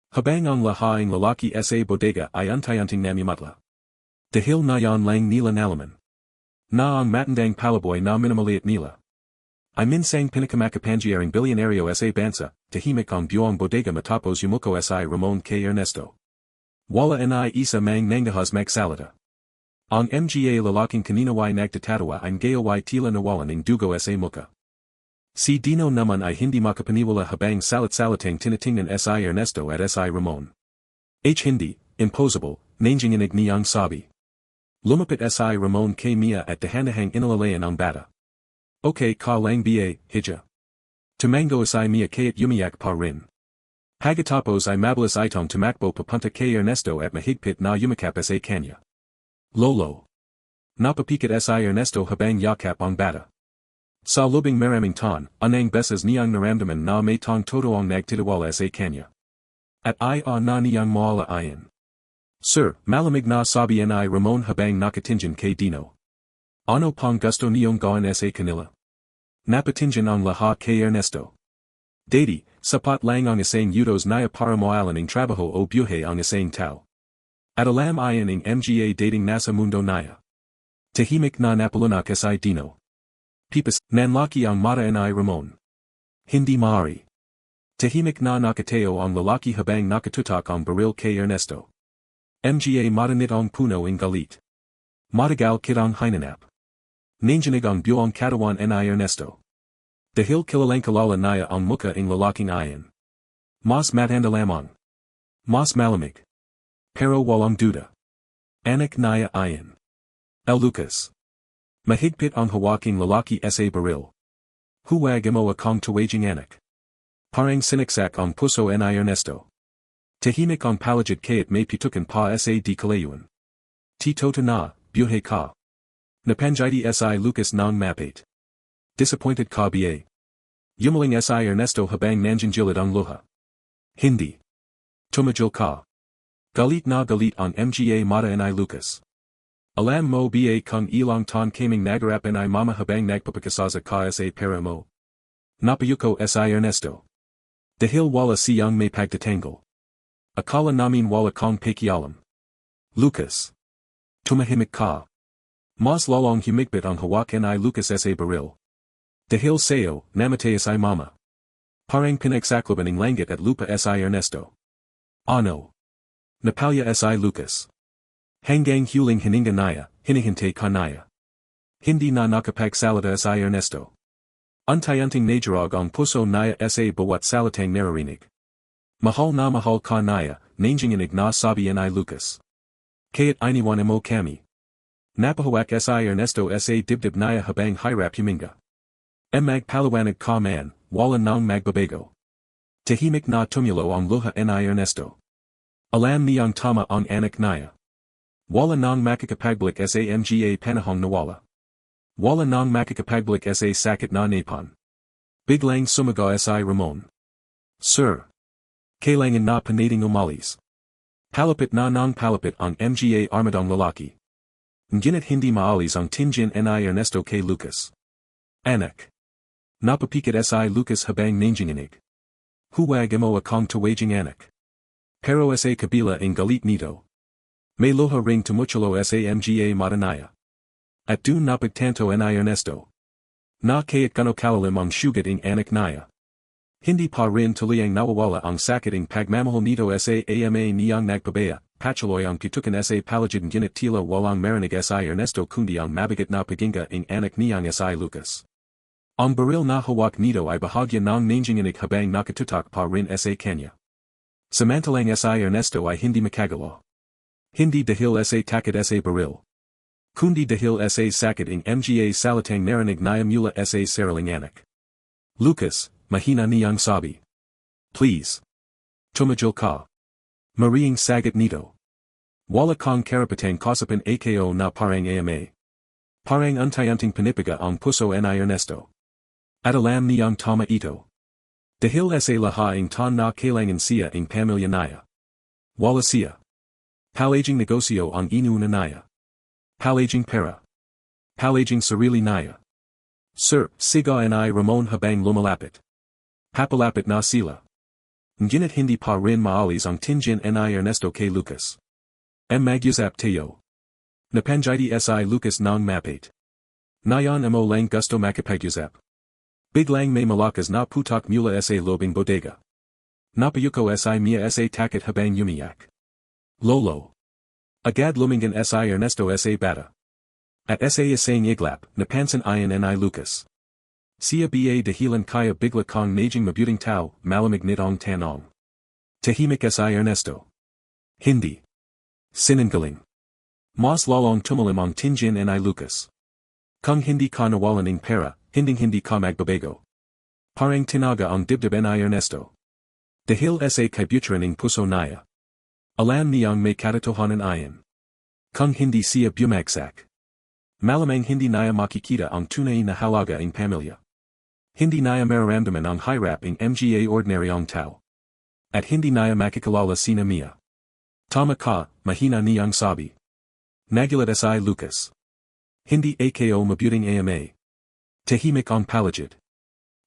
Habang ang lahaing lalaki sa bodega ay antay-anting namimatla. Dahil na yan lang nila nalaman. Na ang matandang palaboy na minamaliit nila. Ay minsang pinakamakapangyarihang bilyonaryo sa bansa, tahimik ang buong bodega matapos yumuko si Ramon kay Ernesto. Wala ni isa mang nangdahas magsalita. Ang mga lalaking kanina ay nagtatatawa ang gayaway tila nawalan ng dugo sa muka. Si Dino naman ay hindi makapaniwala habang salit-salitang tinitingnan si Ernesto at si Ramon. Hindi, impossible, nanginginig niyang sabi. Lumapit si Ramon kay Mia at dahan-dahang inalalayan ang bata. Okay ka lang ba, hija. Tumango si Mia kaya't umiyak pa rin. Pagkatapos ay mabilis itong tumakbo papunta kay Ernesto at mahigpit na yumakap sa kanya. Lolo. Napapikat si Ernesto habang yakap ang bata. Sa lubing maraming tan, anang beses niyang naramdaman na may tong totoong nagtitiwala sa kanya. At na niyang mawala ayan. Sir, malamig na sabi ni Ramon habang nakatingin kay Dino. Ano pang gusto niyong gawin sa kanila? Napatingin ang lahat kay Ernesto. Dati, sapat lang ang isang yudos niya para moalan ng trabaho o buhay ang isang tao. At alam ayan ng mga dating nasa mundo niya. Tahimik na napalunak si Dino. Pipas, nanlaki ang mata ni Ramon. Hindi maaari. Tahimik na nakatayo ang lalaki habang nakatutok ang baril kay Ernesto. Mga matanit ang puno ng galit. Matagal kitang hinahanap. Nanginig ang buong katawan ni Ernesto. Dahil kilalang kilala niya ang muka ng lalaking ayan. Mas matanda lamang. Mas malamig. Pero walang duda. Anak niya ayan. El Lucas. Mahigpit ang hawaking lalaki sa baril. Huwag mo akong tuwaging anak. Parang sinaksak ang puso ni Ernesto. Tahimik ang palagid kaya't may pitukan pa sa di kalayuan. Tito na, buhay ka. Napanjiti si Lucas ng mapate. Disappointed ka ba? Yumaling si Ernesto habang nangingilit ang luha. Hindi. Tumajil ka. Galit na galit ang mga mata ni Lucas. Alam mo ba kung ilang tan kaming nagarap ni mama habang nagpapakasaza ka sa pera mo? Napayuko si Ernesto. Dahil wala siyang may pagtatanggol. Akala namin wala kang pakialam. Lucas. Tumahimik ka. Mas lalong humigpit ang hawak ni Lucas sa baril. Dahil sayo, namatay si mama. Parang pinagsaklaban ng langit at lupa si Ernesto. Ano? Napalya si Lucas. Hanggang huling hininga niya, hinihintay ka niya. Hindi na nakapagsalita si Ernesto. Unti-unting nadarag ang puso niya sa bawat salitang naririnig. Mahal na mahal ka niya, nanginginig na sabi ni Lucas. Kaya't iniwan mo kami. Napahawak si Ernesto sa dibdib niya habang hirap huminga. Magpaliwanag ka man, wala nang magbabago. Tahimik na tumulo ang luha ni Ernesto. Alam niyang tama ang anak niya. Wala nang makakapagbalik sa mga panahong nawala. Wala nang makakapagbalik sa sakit na napon. Biglang sumaga si Ramon. Sir. Kailangan na panating umalis. Palapit na nang palapit ang mga armadong lalaki. Ngunit hindi maalis ang tingin ni Ernesto kay Lucas. Anak. Napapikit si Lucas habang nanginginig. Huwag mo akong tawaging anak. Pero sa kabila ang galit nito. May luha ring tumutulo sa mga matanaya. At dun napagtanto ni Ernesto. Na kaya't gano kalalim ang sugat ang anak niya. Hindi pa rin tuliyang nawawala ang sakit ang pagmamahal nito sa ama niyang nagpabaya. Patuloy ang kitukan sa palagid ngunit tila walang marinig si Ernesto kundi ang mabigat na paginga ang anak niyang si Lucas. Ang baril na hawak nito ay bahagya ng nanginginig habang nakatutak pa rin sa kanya. Samantalang si Ernesto ay hindi makagalaw. Hindi dahil sa takot sa baril. Kundi dahil sa sakit ang mga salitang narinig niya mula sa sariling anak. Lucas, mahina niyang sabi. Please. Tumigil ka. Mariing sagat nito. Wala kang karapatang kausapin ako na parang ama. Parang unti-unting panipiga ang puso ni Ernesto. At alam niyang tama ito. Dahil sa lahat ang tan na kailangan siya ang pamilya niya. Wala siya. Palaging negosyo ang inuuna niya. Palaging pera. Palaging sarili niya. Sir, siga ni Ramon habang lumalapit. Papalapit na sila. Ngunit hindi pa rin maalis ang tingin ni Ernesto kay Lucas. Magyusap tayo. Napanjiti si Lucas ng mapait. Nayon mo lang gusto makipag-usap. Biglang may malakas na putak mula sa lobing bodega. Napayuko si Mia sa takot habang umiyak. Lolo. Agad lumingan si Ernesto sa bata. At sa isang iglap, napansin ayon ni Lucas. Siya ba dahilan kaya bigla kong naging mabuting tao, malamig nitong tanong. Tahimik si Ernesto. Hindi. Sinungaling. Mas lalong tumalim ang tingin ni Lucas. Kung hindi ka nawalan ng pera, hindi ka magbabago. Parang tinaga ang dibdib ni Ernesto. Dahil sa kabuturan ng puso niya. Alam niyang may katotohanan ayon. Kung hindi siya bumagsak. Malamang hindi niya makikita ang tunay na halaga ng pamilya. Hindi niya mararamdaman ang hirap ng mga ordinaryong tao. At hindi niya makikilala sina Mia. Tama ka, mahina niyang sabi. Nagulat si Lucas. Hindi ako mabuting ama. Tahimik ang palagid.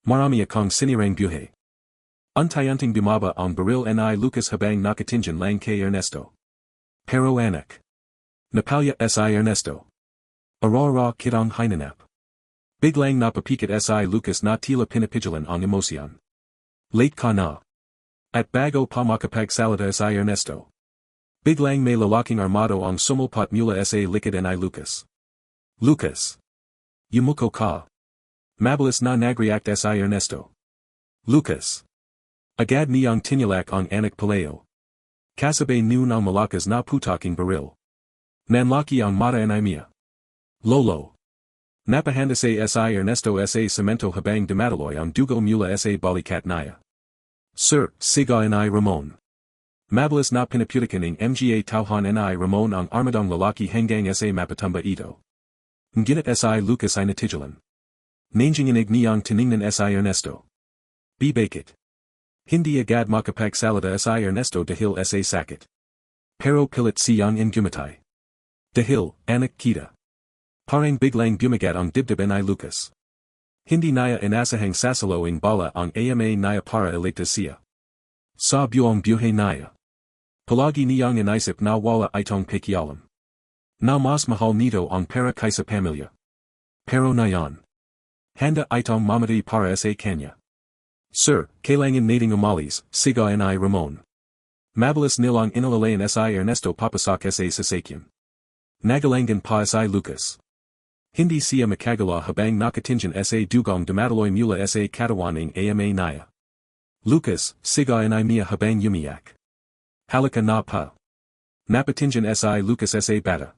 Marami akong sinirang buhay. Unti-unting bumaba ang baril ni Lucas habang nakatingin lang kay Ernesto. Pero anak. Napalya si Ernesto. Arara kitang hinahanap. Biglang napapikit si Lucas na tila pinapigilan ang emosyon. Late ka na. At bago pa makapagsalita si Ernesto. Biglang may lalaking armado ang sumulpat mula sa likod ni Lucas. Lucas. Yumuko ka. Mabilis na nagreact si Ernesto. Lucas. Agad niyang tinilak ang anak paleo. Kasabay noon ang malakas na putaking baril. Nanlaki ang mata ni Mia. Lolo. Napahanda si Ernesto sa semento habang dumadaloy ang dugo mula sa balikat niya. Sir, siga ni Ramon. Mabilis na pinaputikan ng mga tauhan ni Ramon ang armadong lalaki hanggang sa mapatumba ito. Ngunit si Lucas ay natigilan. Nanginginig niyang tiningnan si Ernesto. Bakit? Hindi agad makapagsalita si Ernesto dahil sa sakit. Pero pilit siyang gumatay. Dahil, anak kita. Parang biglang bumagat ang dibdib ni Lucas. Hindi naya inasahang sasalo ing bala ang ama naya para electa siya. Sa buong buhay naya. Palagi niyang inisip na wala itong pakialam. Na mas mahal nito ang pera kaysa pamilya. Pero nayon. Handa itong mamatay para sa kanya. Sir, kailangan nating umalis, siga ni Ramon. Mabilis nilang inilalayan si Ernesto papasok sa sasakyan. Nagalangan pa si Lucas. Hindi siya makagala habang nakatingin sa dugong dumadaloy mula sa katawan ng ama naya. Lucas, siga ni Mia habang yumiyak. Halika na pa. Napatingin si Lucas sa bata.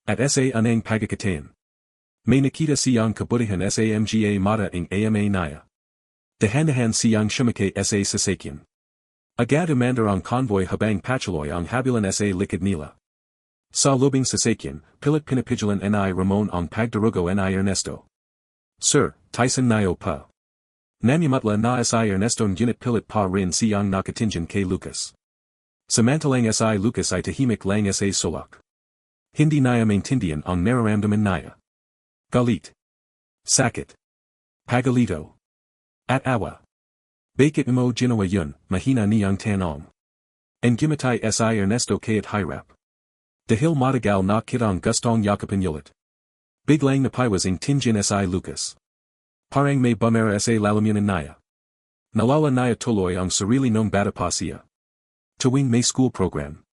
At sa anang pagkakatayan. May nakita siyang kabutihan sa mga mata ng ama naya. Dahan-dahan siyang shumakay sa sasakyan. Agad umandar ang convoy habang patuloy ang habulan sa likod nila. Sa lobing sasakyan, pilit pinapigilan ni Ramon ang pagdarugo ni Ernesto. Sir, Tyson nayo pa. Namumutla na si Ernesto ngunit pilit pa rin siyang nakatingin kay Lucas. Samantalang si Lucas ay tahimik lang sa sulok. Hindi naya maintindihan ang nararamdaman naya. Galit. Sakit. Pagalito. At awa. Bakit mo ginawa yun, mahina niyang tanong. And gimatay si Ernesto kayat hirap. Dahil matagal na kitang gustong yakapin ulit. Biglang napiwasing tingin si Lucas. Parang may bumera sa lalamunan naya. Nalala naya tuloy ang sarili ng bata pa siya. Tuwing may school program.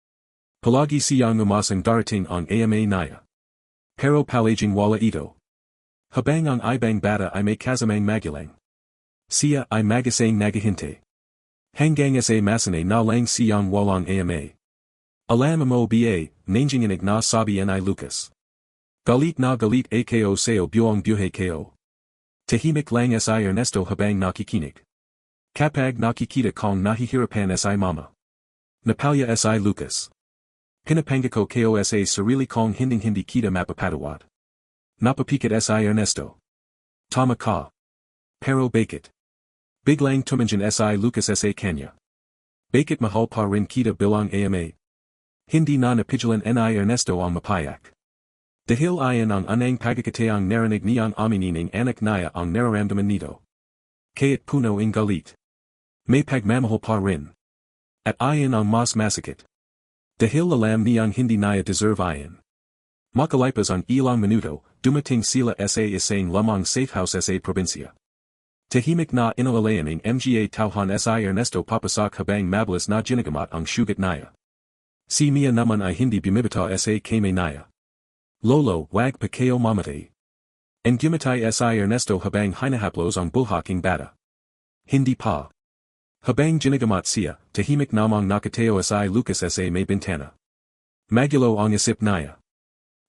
Palagi siyang umasang darating ang ama naya. Pero palaging wala ito. Habang ang ibang bata ay may kasamang magulang. Siya ay magasang nagahinte. Hanggang sa masanay na lang siyang walang ama. Alam mo ba, nangying na sabi ni Lucas. Galit na galit ako sa'yo buong buhay ko. Tahimik lang si Ernesto habang nakikinig. Kapag nakikita kong nahihirapan si mama. Napalya si Lucas. Pinapangako ko sa sarili kong hindi kita mapapatawad. Napapikat si Ernesto. Tama ka. Pero bakit? Biglang tumingin si Lucas sa kanya. Bakit mahal pa rin kita bilang ama? Hindi na napigilan ni Ernesto ang mapayak. Dahil ayon ang anang pagkakataang narinig niyang aminin ng anak naya ang nararamdaman nito. Kaya't puno ng galit. May pagmamahal pa rin. At ayon ang mas masakit. Dahil alam niyang hindi naya deserve ayon. Makalipas ang ilang minuto, dumating sila sa isang lamang safe house sa probinsya. Tahimik na inalalayan ng mga tauhan si Ernesto papasok habang mabilis na ginagamat ang sugat naya. Si Mia naman ay hindi bumibitaw sa kame naya. Lolo, wag pa kayo mamatay. And gumatay si Ernesto habang hinahaplos ang bulhaking bata. Hindi pa. Habang ginagamat siya, tahimik namang nakatayo si Lucas sa may bintana. Magulo ang isip naya.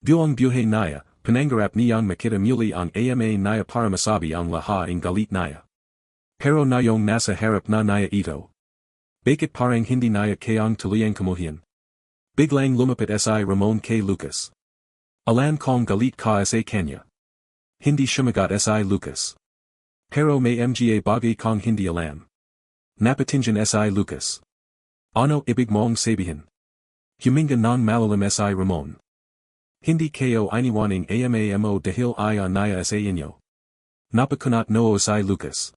Buong buhay naya, panangarap niyang makita muli ang ama naya para masabi ang lahat ng galit naya. Pero nayong nasa harap na naya ito. Bakit parang hindi naya kayang tuluyang kamuhian? Biglang lumapit si Ramon kay Lucas. Alam kong galit ka sa kanya. Hindi sumagot si Lucas. Pero may mga bagay kong hindi alam. Napatingin si Lucas. Ano ibig mong sabihin? Huminga ng malalim si Ramon. Hindi kayo iniwaning ama mo dahil ayaw naya sa inyo. Napakunat noo si Lucas.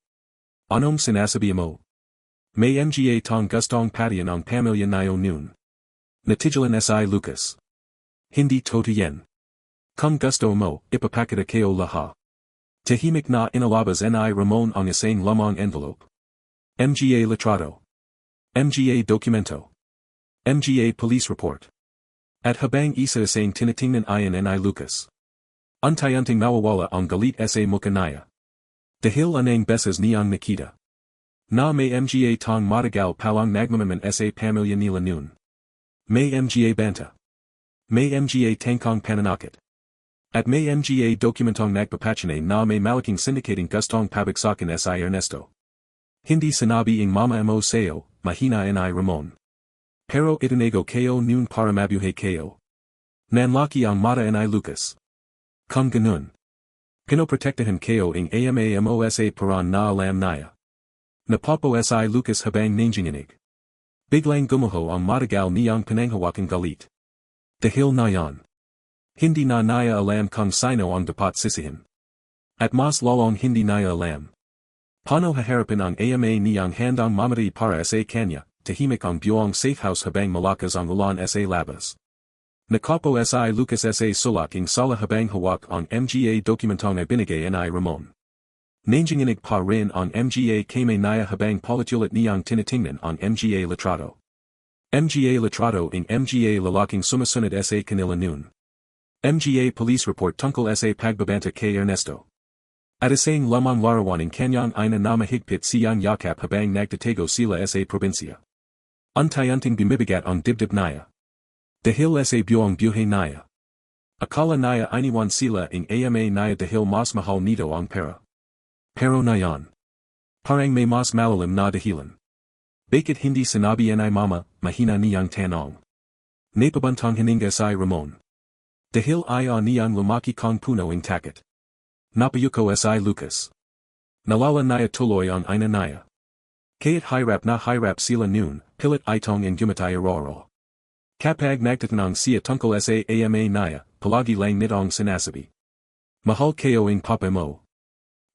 Anong sinasabi mo? May mga tong gustong patian ang pamilya nayo noon. Natigilan si Lucas. Hindi totoo yan. Kung gusto mo, ipapakita kayo lahat. Tahimik na inalabas ni Ramon ang isang lamang envelope. Mga litrato. Mga dokumento. Mga police report. At habang isa-isang tinitingnan ayon ni Lucas. Unti-unting nawawala ang galit sa mukha naya. Dahil anang beses niyang nakita. Na may mga tong matagal palang nagmamaman sa pamilya nila noon. May mga banta. May mga tangkong pananakit. At may mga dokumentong nagpapachine na may malaking syndicating gustong pabagsakin si Ernesto. Hindi sinabi ang mama mo sa'yo, mahina ni Ramon. Pero itinago kayo noon para mabuhay kayo. Nanlaki ang mata ni Lucas. Kung ganun. Pinoprotektahan kayo ang ama mo sa paraan na alam naya. Napapo si Lucas habang nanginginig. Biglang gumuho ang matagal niyang pinanghawakang galit. Dahil na yan. Hindi na naya alam kung sino ang dapat sisihin. At mas lalong hindi naya alam. Paano haharapin ang ama niyang handang mamatay para sa kanya, tahimik ang buong safe house habang malakas ang ulan sa labas. Nakapo si Lucas sa sulak sala habang hawak ang mga dokumentong ibinigay ni Ramon. Nanginginig pa rin ang mga kame naya habang palitulit niyang tinitingnan ang mga litrato. Mga litrato mga lalaking sumusunod sa kanila noon. Mga police report tungkol sa pagbabanta kay Ernesto. At isang lamang larawan kanyang ina na mahigpit siyang yakap habang nagtatago sila sa probinsya. Unti-unting bumibigat ang dibdib naya. Dahil sa buong buhay naya. Akala naya iniwan sila ama naya dahil mas mahal nito ang pera. Pero nayon. Parang may mas malalim na dahilan. Bakit hindi sinabi ni mama, mahina niyang tanong. Napabantang hininga si Ramon. Dahil ayaw niyang lumaki kang puno takot. Napayuko si Lucas. Nalala naya tuloy ang ina naya. Kaya't hirap sila noon, pilit itong gumatay aroro. Kapag nagtatanong siya tungkol sa ama naya, palagi lang nitong sinasabi. Mahal kayo papa mo.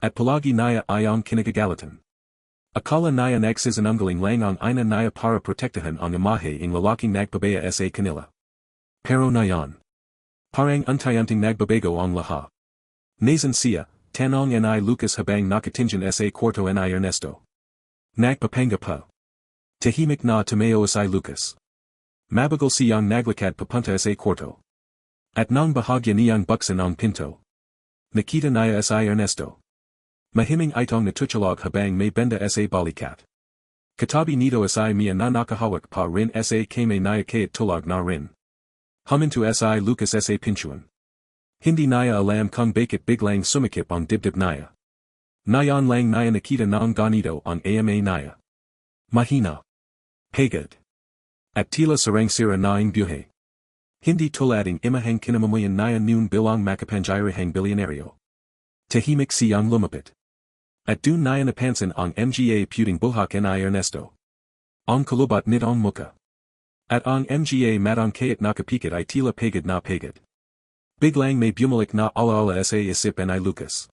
At palagi naya ayong kinagagalitan. Akala naya nagsisinungaling lang ang ina naya para protektahan ang imahe lalaking nagpabaya sa kanila. Pero nayon. Parang unti-unting nagbabago ang lahat. Nazan siya, tanong ni Lucas habang nakatingin sa kwarto ni Ernesto. Nagpapanga pa. Tahimik na tumayo si Lucas. Mabagal siyang naglakad papunta sa kwarto. At nang bahagya niyang buksan ang pinto. Nakita niya si Ernesto. Mahiming itong natutulog habang may benda sa balikat. Katabi nito si Mia na nakahawak pa rin sa kame niya kayat tulog na rin. Huminto si Lucas sa pinchuan. Hindi niya alam kung bakit biglang sumikip ang dibdib niya. Nayon lang niya nakita ng ganito ang ama niya. Mahina. Pagod. At tila sarang sira na buhay. Hindi tulad imahang kinamamayan niya noon bilang makapangyarihang bilyonaryo. Tahimik siyang lumapit. At dun niya napansin ang mga puting buhak ni Ernesto. Ang kalubot nitong muka. At ang mga matang kayat nakapikit ay tila pagod na pagod. Biglang may bumalik na alaala sa isip ni Lucas.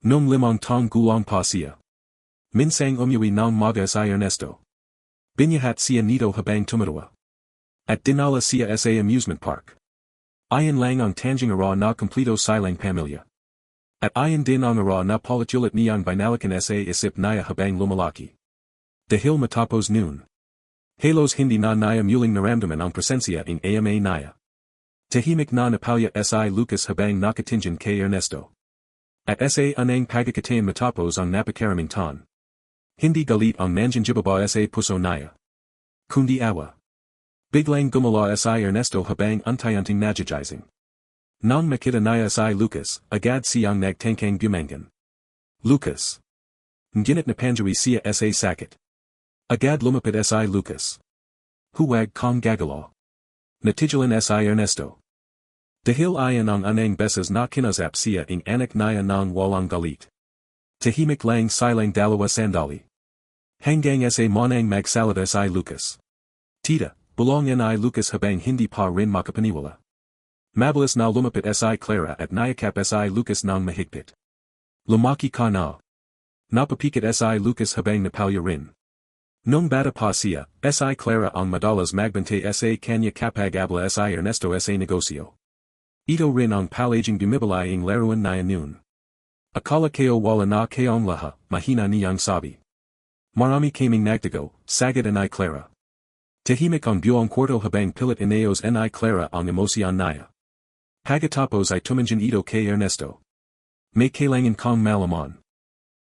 Nung limang tong gulang pa siya. Minsang umuwi ng maga sa Ernesto. Binahat siya nito habang tumatawa. At dinala siya sa amusement park. Ayon lang ang tanging ara na kompleto silang pamilya. At ayon din ang ara na palitulit niyang binalikan sa isip niya habang lumalaki. Dahil matapos noon. Halos hindi na niya muling naramdaman ang presensya ng ama niya. Tahimik na napalya si Lucas habang nakatingin kay Ernesto. At sa anang pagkakataon matapos ang napakaraming taon. Hindi galit ang nanginjibaba sa puso niya. Kundi awa. Biglang gumala si Ernesto habang unti-unting nagigizing. Nang makita niya si Lucas, agad siyang nagtangkang bumangan. Lucas. Ngunit napanjawi siya sa sakit. Agad lumapit si Lucas. Huwag kang gagalaw. Natigilan si Ernesto. Dahil ayon ang anang beses na kinazap siya anak niya ng walang galit. Tahimik lang silang dalawa sandali. Hanggang sa monang magsalita si Lucas. Tita, bulong ni Lucas habang hindi pa rin makapaniwala. Mabilis na lumapit si Clara at nayakap si Lucas ng mahigpit. Lumaki ka na. Napapikit si Lucas habang napalya rin. Nung bata pa siya, si Clara ang madalas magbante sa kanya kapag abla si Ernesto sa negosyo. Ito rin ang palaging bumibalay laruan niya noon. Akala kayo wala na kayong lahat, mahina niyang sabi. Marami kaming nagtago, sagad ni Clara. Tahimik ang buong kwarto habang pilit inayos ni Clara ang emosyon niya. Pagkatapos ay tumingin ito kay Ernesto. May kailangan kang malaman.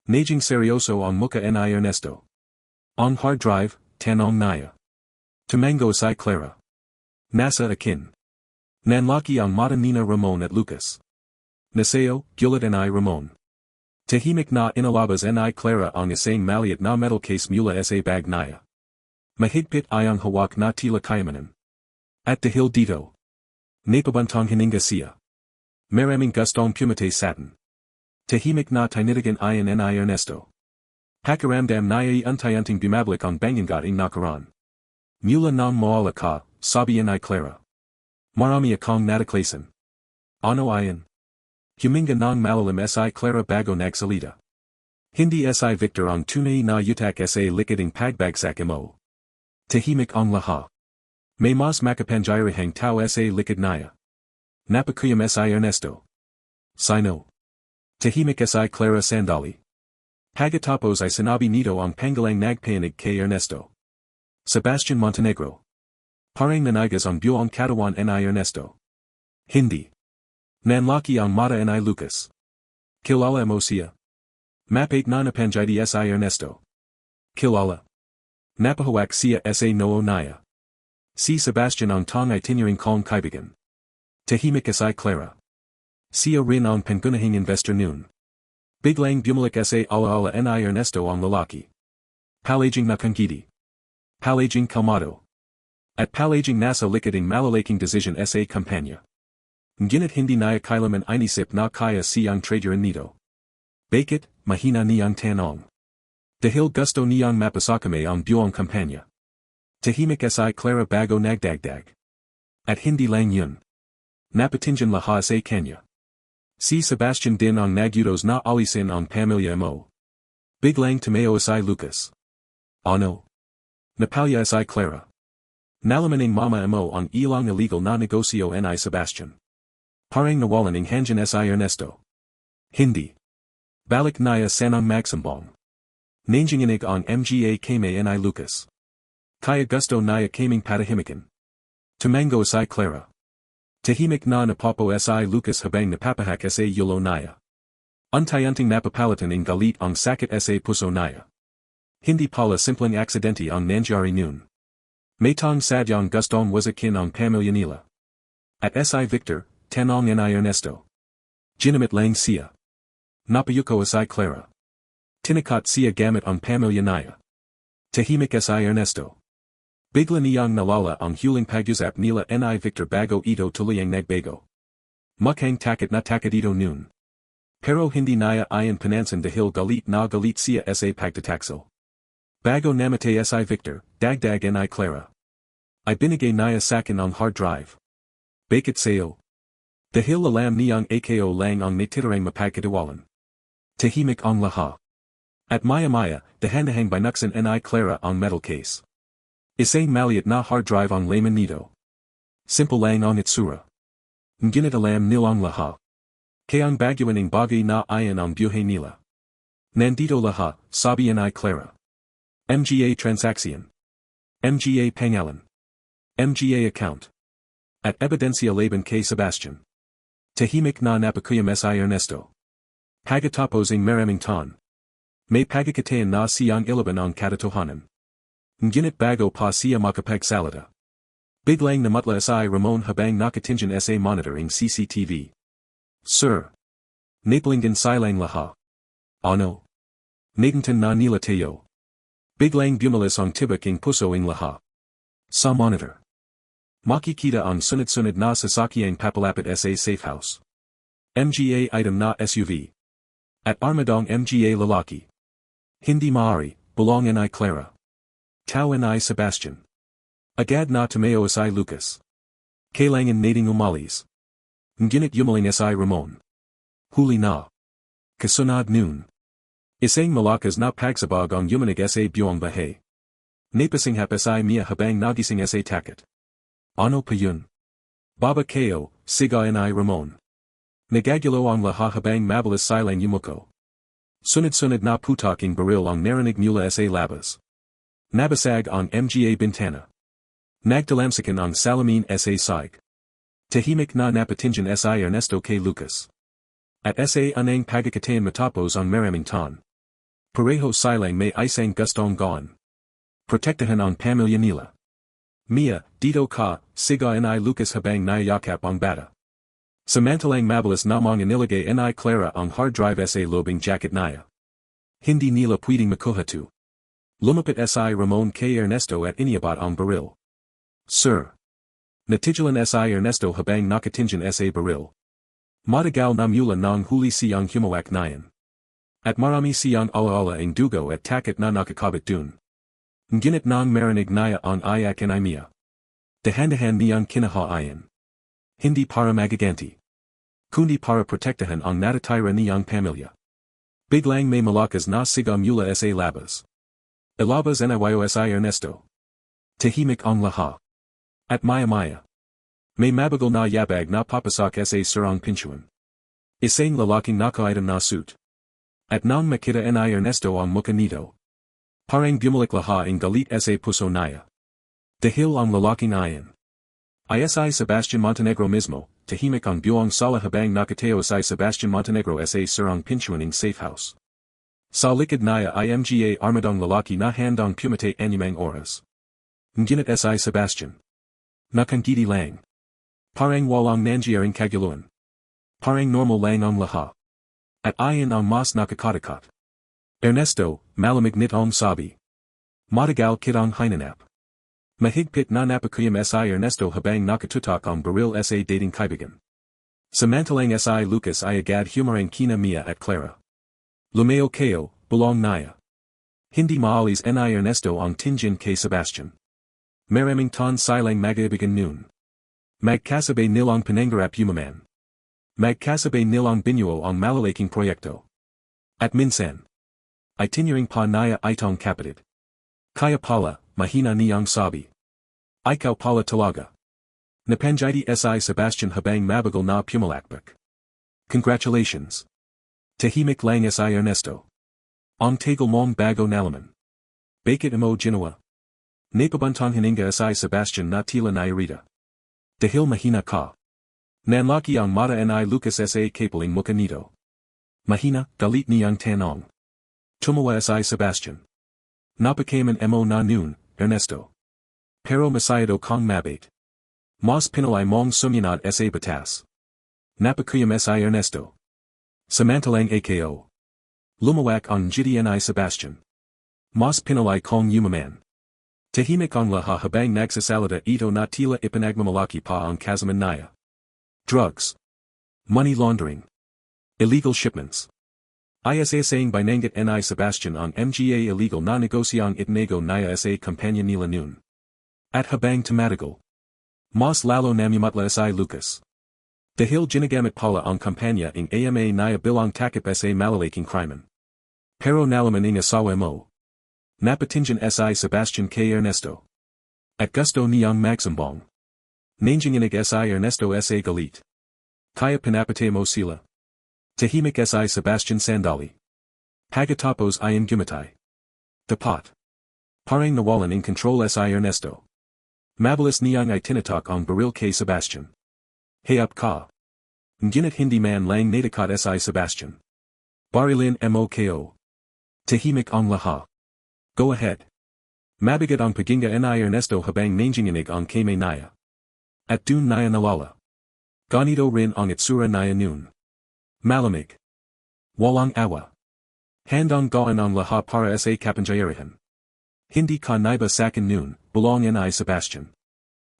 Naging seryoso ang muka ni Ernesto. On hard drive, tanong niya. Tumango si Clara. Nasa akin. Nanlaki ang mata nina Ramon at Lucas. Naseo, gulat ni Ramon. Tahimik na inalabas ni Clara ang isang maliit na metal case mula sa bag niya. Mahigpit ayang hawak na tila kayamanan. At dahil dito. Napabantang hininga siya. Maraming gustong pumatay satin. Tahimik na tinitigan ayon ni Ernesto. Pakiramdam niya unti-unting bumabalik ang bangangating nakaran. Mula ng mawala ka, sabi ni Clara. Marami akong nataklasan. Ano ayon? Huminga ng malalim si Clara bago nagsalita. Hindi si Victor ang tunay na utak sa likiding pagbagsak mo. Tahimik ang lahat. May mas makapangyarihang tao sa likid niya. Napakuyam si Ernesto. Sino. Tahimik si Clara sandali. Pagkatapos ay sinabi nito ang pangalang nagpayanig kay Ernesto. Sebastian Montenegro. Parang nanigas ang buong katawan ni Ernesto. Hindi. Nanlaki ang mata ni Lucas. Kilala mo siya. Mapate na napangyari si Ernesto. Kilala. Napahawak siya sa noo niya. Si Sebastian ang tong itinerang kong kaibigan. Tahimik si Clara. Siya rin ang pangunahing investor noon. Biglang bumalik sa alaala ni Ernesto ang lalaki. Palaging nakangiti. Palaging kalmado. At palaging nasa likiding malalaking decision sa kampanya. Ngunit hindi niya kailanman inisip na kaya siyang traderin nito. Bakit, mahina niyang tanong. Dahil gusto niyang mapasakame ang buong kampanya. Tahimik si Clara bago nagdagdag. At hindi lang yun. Napatingin lahat sa kanya. Si Sebastian din ang nagutos na alisin ang pamilya mo. Biglang tumeo si Lucas. Ano? Napalya si Clara. Nalaman ng mama mo ang ilang illegal na negosyo ni Sebastian. Parang nawalan ng hangin si Ernesto. Hindi. Balik niya sanang magsambong. Nanginginig ang mga kame ni Lucas. Kaya gusto niya kaming patahimikan. Tumango si Clara. Tahimik na napapo si Lucas habang napapahak sa yulo niya. Untayanting napapalitan ng galit ang sakit sa puso niya. Hindi pala simpleng aksidente ang nangyari noon. Maytang sadyang gustong wasakin ang pamilya nila. At si Victor, tanong ni Ernesto. Ginamit lang siya. Napayuko si Clara. Tinakat siya gamit ang pamilya niya. Tahimik si Ernesto. Bigla niyang nalala ang huling pag-usap nila ni Victor bago ito tuluyang nagbago. Mukhang takot na takot ito noon. Pero hindi niya ayon pinansin dahil galit na galit siya sa pagtataksil. Bago namatay si Victor, dagdag ni Clara. Ay binigay niya sakin ang hard drive. Bakit sayo? Dahil alam niyang ako lang ang natitirang mapagkatiwalan. Tahimik ang lahat. At maya-maya, dahan-dahang binuksan ni Clara ang metal case. Isang maliit na hard drive ang laman nito. Simple lang ang itsura. Ngunit alam nilang lahat. Kaya ang bagyuan ng bagay na ayon ang buhay nila. Nandito lahat, sabi ni Clara. Mga transaksyon. Mga pangalan. Mga account. At ebidensya laban kay Sebastian. Tahimik na napakuyam si Ernesto. Pagkatapos ang maraming taon. May pagkakataon na siyang ilaban ang katotohanan. Ngunit bago pa siya makapagsalita. Biglang namutla si Ramon habang nakatingin sa monitor ng CCTV. Sir. Napalinggan silang lahat. Ano? Nagintan na nila tayo. Biglang bumalis ang tibak ng puso ng lahat. Sa monitor. Makikita ang sunod-sunod na sasakyang papalapit sa safe house. Mga item na SUV. At armadong mga lalaki. Hindi maaari, bulong ni Clara. Tao ni Sebastian. Agad na tumeo si Lucas. Kailangan nating umalis. Ngunit yumaling si Ramon. Huli na. Kasunod noon. Isang malakas na pagsabog ang yumanig sa buong bahay. Napasinghap si Mia habang nagising sa takot. Ano pa yun? Baba kayo, siga ni Ramon. Nagagilo ang lahat habang mabilis silang yumuko. Sunod-sunod na putaking baril ang narinig mula sa labas. Nabasag ang mga bintana. Nagdalamsakan ang salamin sa side. Tahimik na napatingin si Ernesto kay Lucas. At sa anang pagkakataon matapos ang maraming taon. Pareho silang may isang gustong gawin. Protektahan ang pamilya nila. Mia, dito ka, siga ni Lucas habang nayakap ang bata. Samantalang mabilis namang inilagay ni Clara ang hard drive sa lobing jacket niya. Hindi nila pwedeng makuha to. Lumapit si Ramon kay Ernesto at iniabot ang baril. Sir. Natigilan si Ernesto habang nakatingin sa baril. Matagal na mula nang huli siyang humawak niyan. At marami siyang alaala ang dugo at takot na nakakabit dun. Ngunit nang marinig niya ang iyak ni Mia. Dahan-dahan niyang kinahaayan. Hindi para magaganti. Kundi para protektahan ang natatira niyang pamilya. Biglang may malakas na siga mula sa labas. Ilabas niyos Ernesto. Tahimik ang lahat. At maya-maya. May mabagal na yabag na papasak sa sarang pintuan. Isang lalaking nakaitim na suit. At nang makita ni Ernesto ang mukha nito. Parang bumalik lahat ang galit sa puso niya. Dahil ang lalaking ayan. Si Sebastian Montenegro mismo, tahimik ang buong sala habang nakatayo si Sebastian Montenegro sa sarang pintuan ng safe house. Sa likod niya mga armadong lalaki na handang pumatay anumang oras. Ngunit si Sebastian. Nakangiti lang. Parang walang nangyaring kaguluhan. Parang normal lang ang lahat. At ayan ang mas nakakatakot. Ernesto, malamig nitong sabi. Matagal kitang hinahanap. Mahigpit na napakuyam si Ernesto habang nakatutok ang baril sa dating kaibigan. Samantalang si Lucas ay agad humarang kina Mia at Clara. Lumeo kayo, bulong niya. Hindi maalis ni Ernesto ang tingin kay Sebastian. Maraming ton silang magaibigan noon. Magkasabay nilang pinangarap yumaman. Magkasabay nilang binuo ang malalaking proyekto. At minsan. Ay tinuring pa niya itong kapatid. Kaya pala, mahina niyang sabi. Ikaw pala talaga. Napanjiti si Sebastian habang mabagal na pumalakpak. Congratulations. Tahimik lang si Ernesto. Ang tagal mong bago nalaman. Bakit mo ginawa? Napabantang hininga si Sebastian na tila nairita. Dahil mahina ka. Nanlaki ang mata ni Lucas sa kapaling mukha nito. Mahina, galit niyang tanong. Tumawa si Sebastian. Napakaman mo na noon, Ernesto. Pero masyado kang mabait. Mas pinalay mong sumunod sa batas. Napakuyam si Ernesto. Samantalang ako. Lumawak ang ngiti ni Sebastian. Mas pinalay kong yumaman. Tahimik ang lahat habang nagsasalita ito na tila ipinagmamalaki pa ang kasaman niya. Drugs. Money laundering. Illegal shipments. Isa saying binanggit ni Sebastian ang mga illegal na negosyang itinago niya sa kampanya nila noon. At habang tumatagal. Mas lalo namumutla si Lucas. Dahil ginagamit pala ang kampanya ng ama niya bilang takip sa malalaking krimen. Pero nalaman ng asawa mo. Napatingin si Sebastian kay Ernesto. At gusto niyang magsambong. Nanginginig si Ernesto sa galit. Kaya pinapatay mo sila. Tahimik si Sebastian sandali. Pagkatapos ayan gumatay. Tapat. Parang nawalan ng control si Ernesto. Mabilis niyang itinatak ang baril kay Sebastian. Hayop ka. Ngunit hindi man lang natakot si Sebastian. Barilin mo ko. Tahimik ang lahat. Go ahead. Mabigat ang paginga ni Ernesto habang nanginginig ang kamay niya. At dun niya nawala. Ganito rin ang itsura niya noon. Malamig. Walang awa. Handang gaan ang lahat para sa kapangyarihan. Hindi ka naiba sakin noon, bulong ni Sebastian.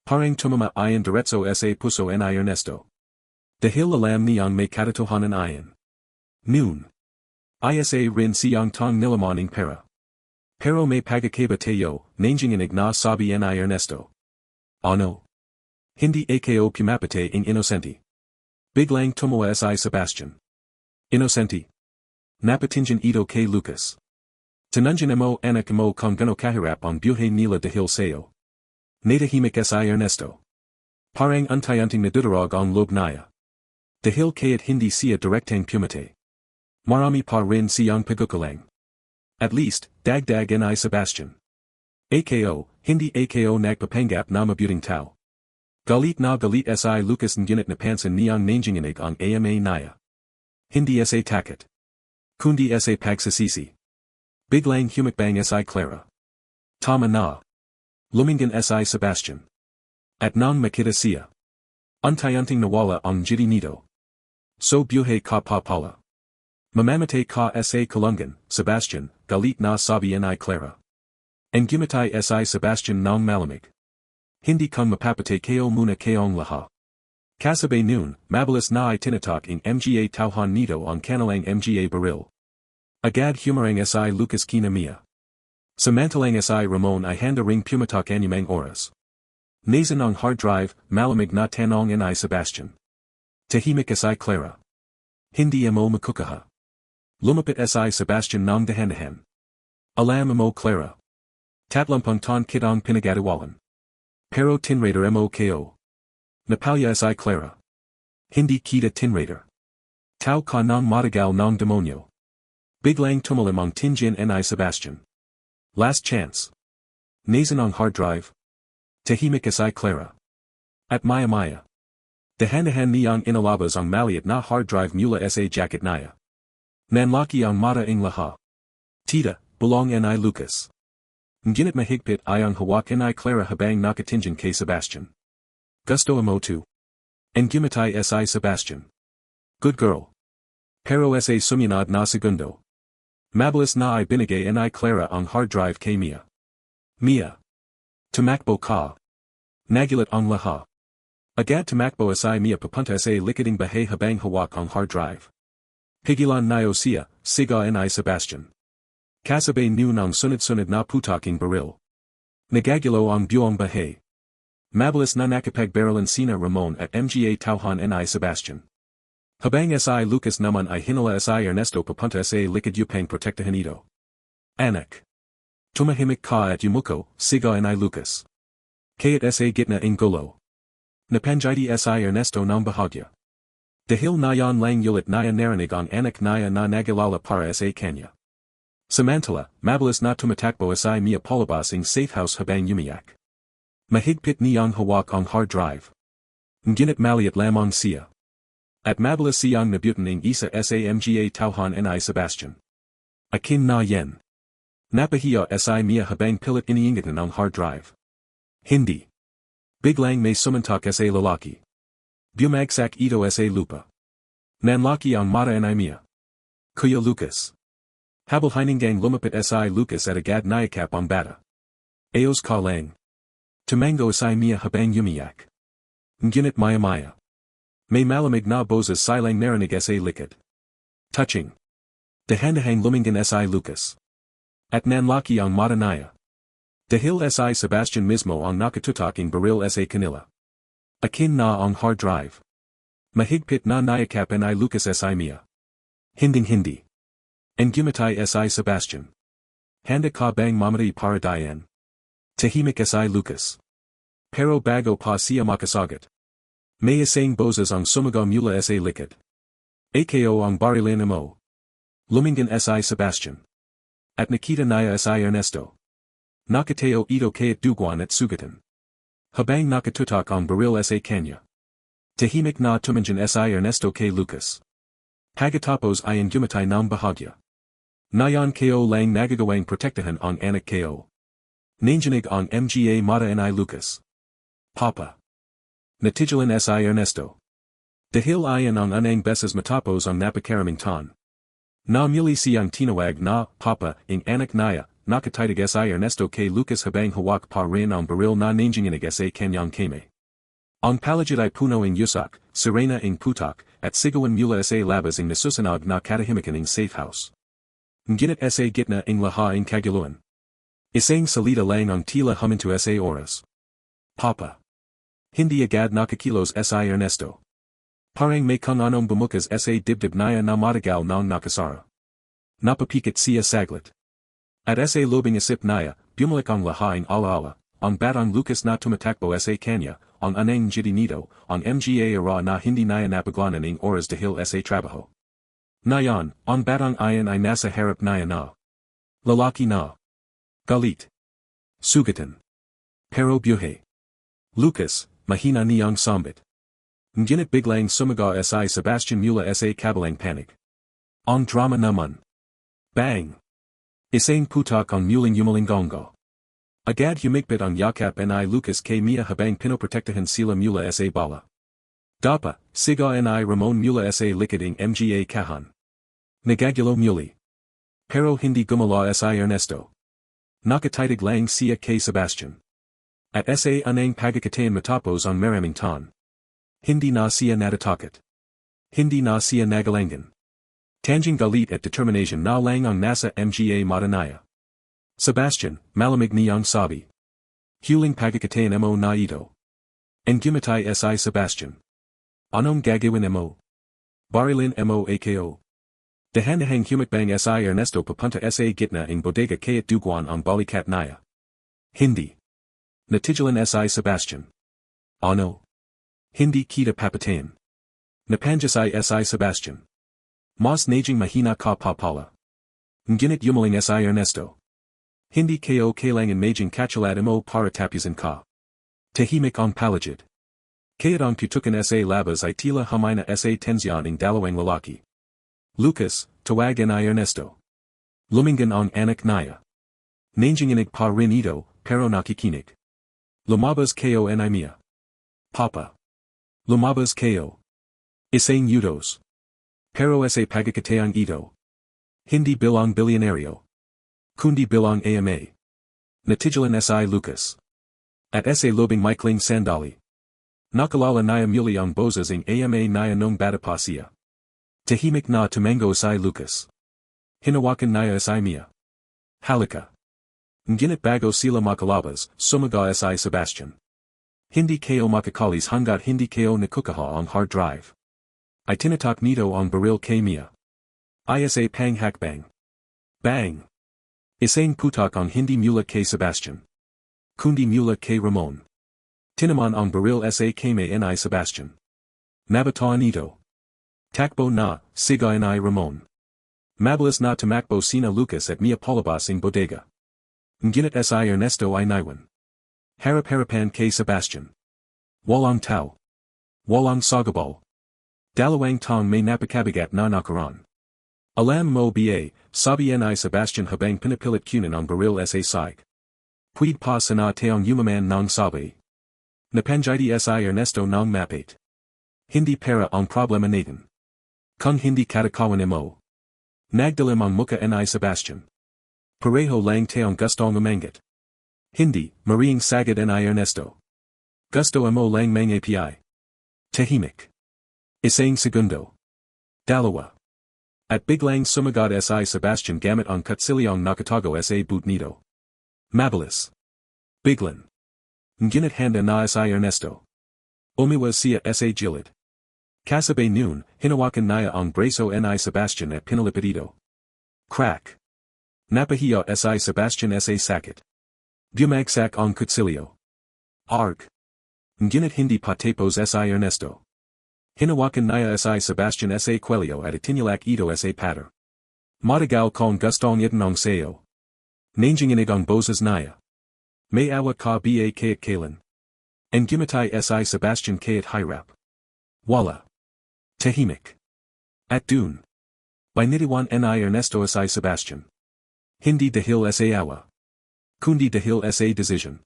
Parang tumama ayan diretso sa puso ni Ernesto. Dahil alam niyang may katotohanan ayan. Noon. Isa rin siyang tong nilamaning pera. Pero may pagkakaiba tayo, nanginginig na sabi ni Ernesto. Ano? Hindi ako pumapatay ang inosente. Biglang tumawa si Sebastian. Inosente. Napatingin ito kay Lucas. Tinanjan mo anak mo kung gano kahirap ang buhay nila dahil sayo. Natahimik si Ernesto. Parang untayanting nadudarog ang loob niya. Dahil kaya't hindi siya direktang pumatay. Marami pa rin siyang pagukulang. At least, dagdag ni Sebastian. Ako, hindi ako nagpapanggap na mabuting tao. Galit na galit si Lucas ngunit napansin niyang nanginginig ang ama niya. Hindi sa takot. Kundi sa pagsasisi. Biglang humakbang si Clara. Tama na. Lumingan si Sebastian. At nang makita siya. Untayanting nawala ang ngiti nito. So buhay ka pa pala. Mamamatay ka sa kulungan, Sebastian, galit na sabi ni Clara. Ang gumatay si Sebastian nang malamig. Hindi kang mapapatay kayo muna kayong lahat. Kasabay noon, mabilis na itinatak ang mga tauhan nito ang kanilang mga baril. Agad humarang si Lucas kina Mia. Samantalang si Ramon ay handa ring pumatak anumang oras. Nazan ang hard drive, malamig na tanong ni Sebastian. Tahimik si Clara. Hindi mo makukaha. Lumapit si Sebastian ng dahan-dahan. Alam mo Clara. Tatlumpang ton kitang pinagatiwalan. Pero tinrader mo ko. Napalya si Clara. Hindi kita tinrader. Tao ka ng matagal ng demonyo. Biglang tumalim ang tinjin ni Sebastian. Last chance. Nasan ang hard drive. Tahimik si Clara. At maya-maya. Dahan-dahan niyang inalabas ang maliit na hard drive mula sa jacket niya. Nanlaki ang mata ng Lahat. Tita, bulong ni Lucas. Ngunit mahigpit ay ang hawak ni Clara habang nakatingin kay Sebastian. Gusto mo to. Gumatay si Sebastian. Good girl. Pero sa sumunod na segundo. Mabilis na ay binigay ni Clara ang hard drive kay Mia. Mia. Tumakbo ka. Nagulat ang Lahat. Agad tumakbo si Mia papunta sa likading bahay habang hawak ang hard drive. Pigilan niyo siya, siga ni Sebastian. Kasabay niyo ng sunod-sunod na putaking baril. Nagagilo ang buong bahay. Mabilis na nakapagbaralan sina Ramon at mga tauhan ni Sebastian. Habang si Lucas naman ay hinala si Ernesto papunta sa likod upang protektahan ito. Anak. Tumahimik ka at yumuko, siga ni Lucas. Kayat sa gitna ng gulo. Napanjiti si Ernesto ng bahagya. Dahil na yan lang ulit na narinig ang anak niya na nagilala para sa kanya. Samantala, mabilis na tumatakbo si Mia palabas ng safe house habang umiyak. Mahigpit niyang hawak ang hard drive. Ngunit maliit lamang siya. At mabilis siyang nabutan ng isa sa mga tauhan ni Sebastian. Akin na yan. Napahiya si Mia habang pilit iniingatan ang hard drive. Hindi. Biglang may sumuntok sa lalaki. Bumagsak ito sa lupa. Nanlaki ang mata ni Mia. Kuya Lucas. Habal hininggang lumapit si Lucas at agad niyakap ang bata. Ayos ka lang. Tumango si Mia habang umiyak. Ngunit maya-maya. May malamig na boses silang narinig sa likod. Touching. Dahan-dahang lumingan si Lucas. At nanlaki ang mata niya. Dahil si Sebastian mismo ang nakatutok baril sa kanila. Akin na ang hard drive. Mahigpit na niyakap ni Lucas si Mia. Hinding-hindi. Gumatay si Sebastian. Handa ka bang mamatay para diyan? Tahimik si Lucas. Pero bago pa siya makasagot. May isang boses ang sumaga mula sa likod. Ako ang barilin mo. Lumingan si Sebastian. At nakita niya si Ernesto. Nakateo ito kayat duguan at sugatan. Habang nakatutok ang baril sa kanya. Tahimik na tumanjan si Ernesto kay Lucas. Pagkatapos ay gumatay ng bahagya. Nayan ko lang nagagawang protektahan ang anak ko. Nandiyanig ang mga mata ni Lucas. Papa. Natigilan si Ernesto. Dahil ayan ang anang beses matapos ang napakaraming ton. Na muli siyang tinawag na Papa ang anak niya. Nakatitig si Ernesto kay Lucas habang hawak pa rin ang baril na nandiyanig sa kanyang kame. Ang palagid ay puno ng yusak, sirena ng putok, at sigawan mula sa labas ng nasusunog na katahimikan ng safe house. Ngunit sa gitna ng lahat ng kaguluhan. Isang salita lang ang tila huminto sa oras. Papa. Hindi agad nakakilos si Ernesto. Parang may kung anong bumukas sa dibdib niya na matagal ng nakasara. Napapikit siya saglit. At sa lobing isip niya, bumalik ang lahat ng alaala, ang batang Lucas na tumatakbo sa kanya, ang anang jiti nito, ang mga ara na hindi niya napaglanan ng oras dahil sa trabaho. Ngayon, ang batang ayan ay nasa harap niya na. Lalaki na. Galit. Sugatan. Pero buhay. Lucas, mahina niyang sambit. Ngunit biglang sumaga si Sebastian mula sa kabilang panig. Ang drama naman. Bang! Isang putok ang muling yumalingongo. Agad humigpit ang yakap ni Lucas kay Mia habang pinoprotektahan sila mula sa bala. Dapa, siga ni Ramon mula sa likod ng mga kahan. Nagagilo muli. Pero hindi gumala si Ernesto. Nakatitig lang siya kay Sebastian. At sa anang pagkakataon matapos ang maraming ton. Hindi na siya natatakot. Hindi na siya nagalangan. Tanjing galit at determination na lang ang nasa mga mata niya. Sebastian, malamig niyang sabi. Huling pagkakataon mo na ito. Gumatay si Sebastian. Anong gagawin mo? Barilin mo ako. Hinahanap humukbang si Ernesto papunta sa gitna ng bodega kaya't duguan ang balikat niya. Hindi. Natigilan si Sebastian. Ano? Hindi kita papatayin. Napangyasay si Sebastian. Mas naging mahina ka papala. Ngunit yumaling si Ernesto. Hindi ko kailangan maging katulad mo para tapusin ka. Tahimik ang paligid. Kaya't ang putukan sa labas ay tila humay na sa tensyon ng dalawang lalaki. Lucas, tawagan ni Ernesto. Lumingan ang anak niya. Nanginginig pa rin ito, pero nakikinig. Lumabas ko ni Mia. Papa. Lumabas ko. Isang utos. Pero sa pagkakataong ito. Hindi bilang bilyonaryo. Kundi bilang ama. Natigilan si Lucas. At sa lobing maikling sandali. Nakilala niya muli ang boses ng ama niya nung bata pa siya. Tahimik na tumango si Lucas. Hinawakan niya si Mia. Halika. Ngunit bago sila makalabas, sumaga si Sebastian. Hindi ko makakalis hanggat hindi ko nakukuha ang hard drive. Ay tinatak nito ang baril kay Mia. Isa pang hakbang. Bang! Isang putak ang hindi mula kay Sebastian. Kundi mula kay Ramon. Tinaman ang baril sa kame ni Sebastian. Nabataan ito. Takbo na, sigay ni Ramon. Mabilis na tumakbo sina Lucas at Mia palabas ng bodega. Ngunit si Ernesto ay naiwan. Harap-harapan kay Sebastian. Walang tao. Walang sagabal. Dalawang tong may napakabigat na nakaran. Alam mo ba, sabi ni Sebastian habang pinipilit kunin ang baril sa sike. Pwede pa sana tayong umaman ng sabi. Napangyari si Ernesto ng mapit. Hindi pera ang problema natin. Kung hindi katakawan mo. Nagdalim ang muka ni Sebastian. Pareho lang tayong gustong umangat. Hindi, maring sagad ni Ernesto. Gusto mo lang mang API. Tahimik. Isang segundo. Dalawa. At biglang sumagad si Sebastian gamit ang kutsilyong nakatago sa boot nito. Mabilis. Biglan. Ngunit handa na si Ernesto. Umiwas siya sa gilid. Kasabay noon, hinawakan niya ang braso ni Sebastian at pinalipit ito. Crack. Napahiya si Sebastian sa sakit. Bumagsak ang kutsilyo. Arg. Ngunit hindi pa tapos si Ernesto. Hinawakan niya si Sebastian sa kwelyo at itinilak ito sa pader. Matagal kong gustong itanong sayo. Nanginginig ang boses niya. May awa ka ba kayat kailan? And gumatay si Sebastian kayat hirap. Wala. Tahimik. At dun. Binitiwan ni Ernesto si Sebastian. Hindi dahil sa awa. Kundi dahil sa decision.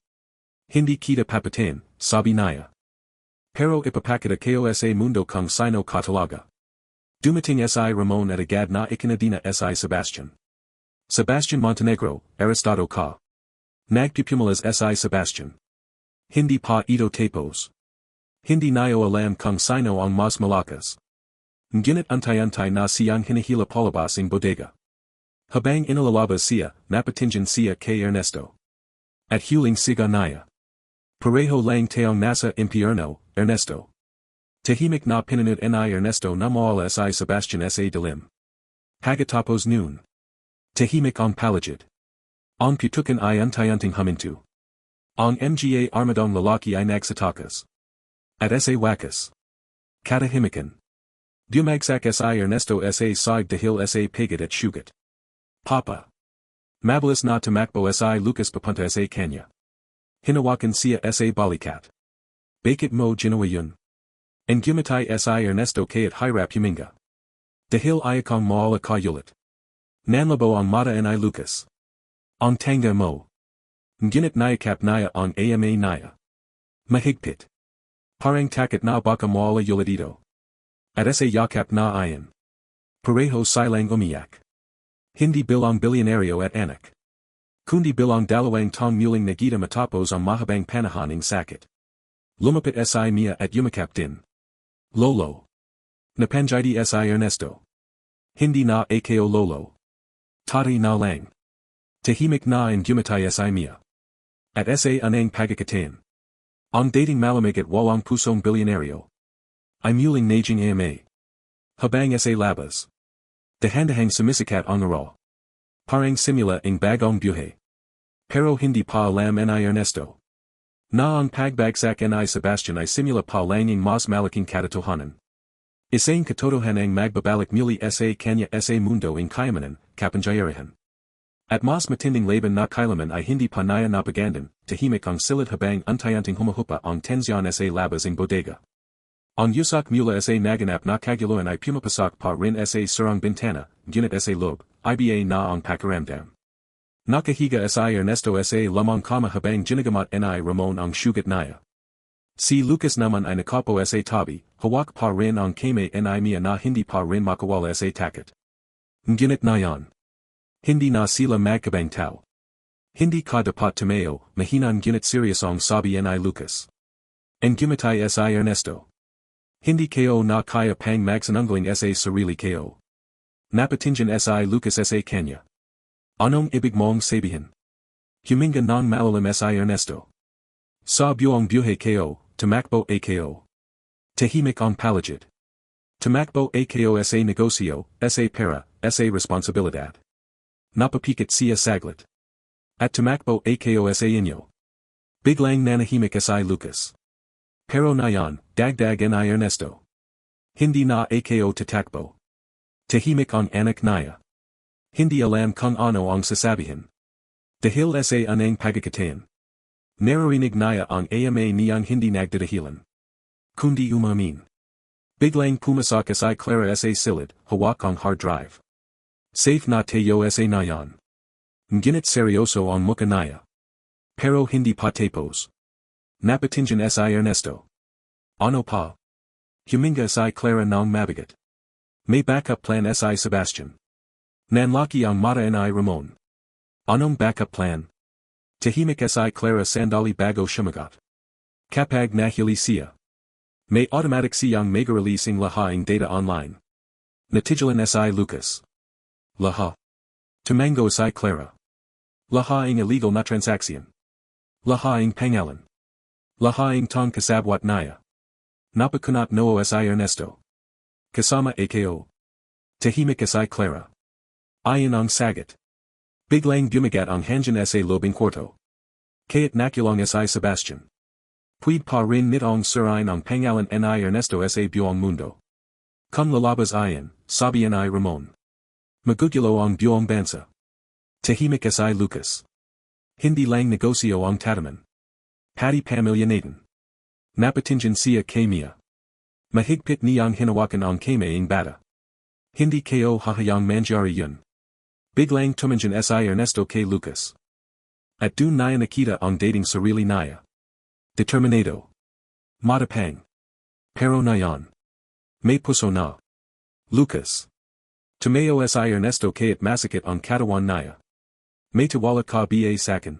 Hindi kita papatayin, sabi niya. Pero ipapakita ko sa mundo kung sino katalaga. Dumating si Ramon at agad na ikinadina si Sebastian. Sebastian Montenegro, Aristado ka. Nagpupumalas si Sebastian. Hindi pa ito tapos. Hindi niyo alam kung sino ang mas malakas. Ngunit antay-antay na siyang hinihila palabas ng bodega. Habang inalalabas siya, napatingin siya kay Ernesto. At huling siga niya. Pareho lang tayong nasa impyerno, Ernesto. Tahimik na pinanood ni Ernesto na mawala si Sebastian sa dilim. Pagkatapos noon. Tahimik ang paligid. Ang putukan ay antay-anting huminto. Ang mga armadong lalaki ay nagsatakas. At sa wakas. Katahimikan. Bumagsak si Ernesto sa side dahil sa pagod at sugat. Papa. Mabilis na tumakbo si Lucas papunta sa kanya. Hinawakan siya sa balikat. Bakit mo ginawa yun? And gumatay si Ernesto kayat hirap huminga. Dahil ayakang mawala ka ulit. Nanlabo ang mata ni Lucas. Ang tanga mo. Ngunit niyakap niya ang ama niya. Mahigpit. Parang takot na baka mawala ulit ito. At sa yakap na ayan. Pareho silang umiyak. Hindi bilang bilyonaryo at anak. Kundi bilang dalawang tong muling nagita matapos ang mahabang panahon ng sakit. Lumapit si Mia at yumakap din. Lolo. Napangyari si Ernesto. Hindi na ako lolo. Tati na lang. Tahimik na ang gumatay si Mia. At sa anang pagkakatain. Ang dating malamig at walang pusong bilyonaryo. Imuling Najing Ama. Habang sa labas. Dahandahang sumisikat ang aral. Parang simula ng bagong buhay. Pero hindi pa alam ni Ernesto. Na ang pagbagsak ni Sebastian ay simula pa lang ng mas malaking katotohanan. Isang katotohanang magbabalik muli sa kanya sa mundo ng kayamanan, kapangyarihan. At mas matinding laban na kailaman ay hindi pa niya napagandan, tahimik ang silid habang untayanting humahupa ang tensyon sa labas ng bodega. Ang yusak mula sa naganap na kaguluhan ay pumapasak pa rin sa surang bintana, ngunit sa loob, iba na ang pakiramdam. Nakahiga sa Ernesto sa lamang kama habang ginagamot ni Ramon ang sugat niya. Si Lucas naman ay nakapo sa tabi, hawak pa rin ang kamay ni Mia na hindi pa rin makawala sa takot. Ngunit na yan. Hindi na sila magkabang tao. Hindi ka dapat tumayo, mahinan ngunit serious ang sabi ni Lucas. En gumatay sa Ernesto. Hindi kayo na kaya pang magsanungling sa sarili kayo. Napatingin si Lucas sa kanya. Anong ibig mong sabihin? Huminga ng malalim si Ernesto. Sa buong buhay kayo, tumakbo kayo. Tahimik ang paligid. Tumakbo kayo sa negosyo, sa pera, sa responsibilidad. Napapikit siya saglit. At tumakbo kayo sa inyo. Biglang nanahimik si Lucas. Pero na yan, dagdag ni Ernesto. Hindi na kayo tatakbo. Tahimik ang anak niya. Hindi alam kung ano ang sasabihin. Dahil sa anang pagkakataon. Naririnig niya ang ama niyang hindi nagdadahilan. Kundi umamin. Biglang pumasok si Clara sa silid, hawak ang hard drive. Safe na tayo sa nayan. Ngunit seryoso ang mukha niya. Pero hindi pa tapos. Napatingin si Ernesto. Ano pa? Huminga si Clara ng mabigat. May backup plan si Sebastian. Nanlaki ang mata ni Ramon. Anong backup plan? Tahimik si Clara sandali bago sumagot. Kapag nahili siya. May automatic siyang mag-release ng lahat data online. Natigilan si Lucas. Lahat. Tumango si Clara. Lahat illegal na transaksyon. Lahat pangalan. Lahat tong kasabwat niya. Napakunat noo si Ernesto. Kasama ako. Tahimik si Clara. Ayon ang sagat. Biglang bumagat ang hangin sa lobing kwarto. Kaya't nakulong si Sebastian. Puwid pa rin nitong surain ang pangalan ni Ernesto sa buong mundo. Kung lalabas ayon, sabi ni Ramon. Magugulo ang buong bansa. Tahimik si Lucas. Hindi lang negosyo ang tataman. Pati pamilya natin. Napatingin siya kay Mia. Mahigpit niyang hinawakan ang kamay ng bata. Hindi kayo hahayang mangyari yun. Biglang tumingin si Ernesto kay Lucas. At dun niya nakita ang dating sarili niya. Determinado. Matapang. Pero na yan. May puso na. Lucas. Tumayo si Ernesto kaya't masakit ang katawan niya. May tiwala ka ba sakin.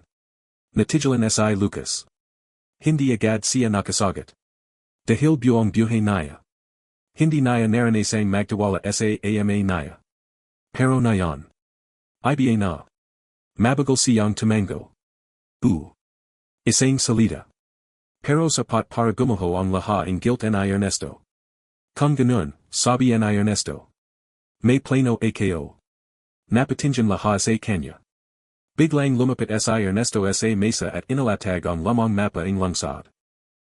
Natigilan si Lucas. Hindi agad siya nakasagot. Dahil buong buhay niya. Hindi niya narinisang magtiwala sa ama niya. Pero na yan. Iba na. Mabagal siyang tumango. Isang salita. Pero sapat para gumuho ang lahat ng guilt ni Ernesto. Kung ganun, sabi ni Ernesto. May plano ako. Napatingin lahat sa kanya. Biglang lumapit si Ernesto sa mesa at inalatag ang lamang mapa ng lungsod.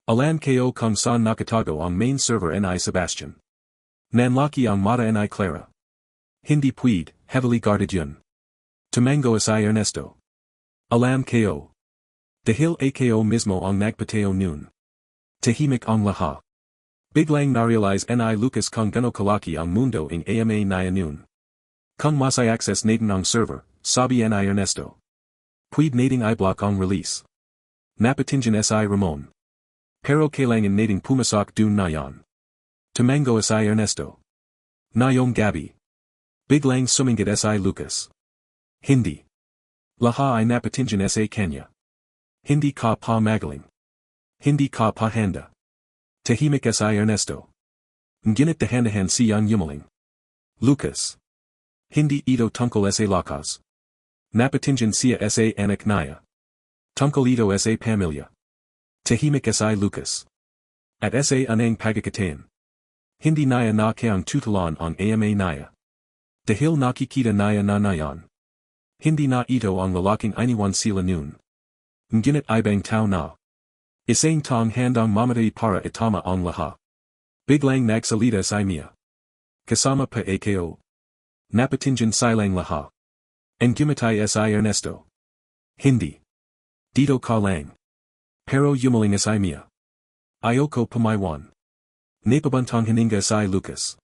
Alam kayo kung saan nakatago ang main server ni Sebastian. Nanlaki ang mata ni Clara. Hindi puwid, heavily guarded yun. Tumango si Ernesto. Alam kayo. Dahil ako mismo ang nagpateo noon. Tahimik ang lahat. Biglang narealize ni Lucas kung gano kalaki ang mundo ng ama niya noon. Kung masay access natin ang server, sabi ni Ernesto. Puwid nating i-block ang release. Napatingin si Ramon. Pero kailangan nating pumasok dun na yan. Tumango si Ernesto. Ngayong gabi. Biglang sumingit si Lucas. Hindi. Lahat ay napatingin sa kanya. Hindi ka pa magaling. Hindi ka pa handa. Tahimik si Ernesto. Ngunit dahan-dahan siyang yumaling. Lucas. Hindi ito tungkol sa lakas. Napatingin siya sa anak niya. Tungkol ito sa pamilya. Tahimik si Lucas. At sa anang pagkakataon. Hindi naya na kayang tutulan ang ama naya. Dahil nakikita naya na nayan. Hindi na ito ang lalaking iniwan sila noon. Ngunit ibang tao na. Isang tong handang mamatay para itama ang lahat. Biglang nagsalita si Mia. Kasama pa ako. Napatingin silang lahat. And gumatay si Ernesto. Hindi. Dito ka lang. Pero yumaling si Mia. Ayoko pamaiwan. Napabantang hininga si Lucas.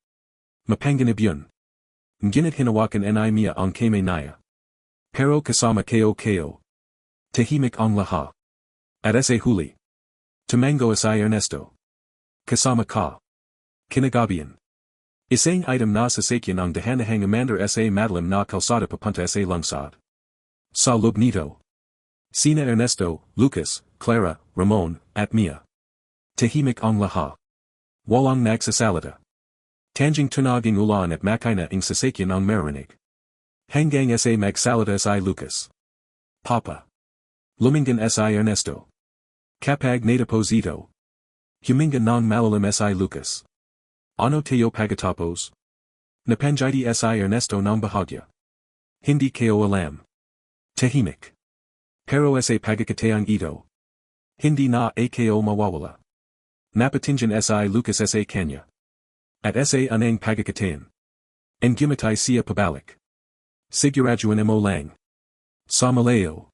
Mapanganib yun. Ngunit hinawakan ni Mia ang kamay naya. Pero kasama ko. Tahimik ang lahat. At sa huli. Tumango si Ernesto. Kasama ka. Kinagabihan. Isang item na sasakyan ang dahanahang amandar sa madalim na kalsada papunta sa lungsod. Sa loob nito. Sina Ernesto, Lucas, Clara, Ramon, at Mia. Tahimik ang lahat. Walang nagsasalita. Tanging tunaging ulan at makina ang sasakyan ang marinig. Hanggang sa magsalita si Lucas. Papa. Lumingan si Ernesto. Kapag natapos ito. Huminga ng malalim si Lucas. Ano tayo pagkatapos? Napanjiti si Ernesto ng bahagya. Hindi kayo alam. Tahimik. Pero sa pagkakataang ito. Hindi na kayo mawawala. Napatingin si Lucas sa kanya. At sa anang pagkakataan. And gumatay siya pabalik. Siguraduan mo lang. Sa Malayo.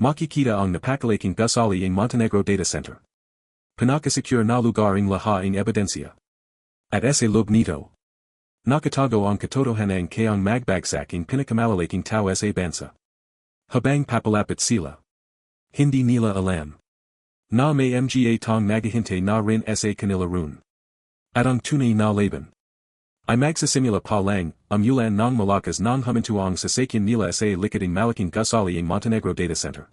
Makikita ang napakalaking gusali ang Montenegro Data Center. Pinakasecure na lugar ang lahat ang ebidensya. At sa loob nito. Nakatago ang katotohanan kayang magbagsak ang pinakamalalaking tao sa bansa. Habang papalapit sila. Hindi nila alam. Na may mga tong naghihintay na rin sa kanila run. At ang tunay na laban. Ay magsasimula pa lang, umulan ng malakas ng humintuang sasakyan nila sa likading malaking gusali ang Montenegro Data Center.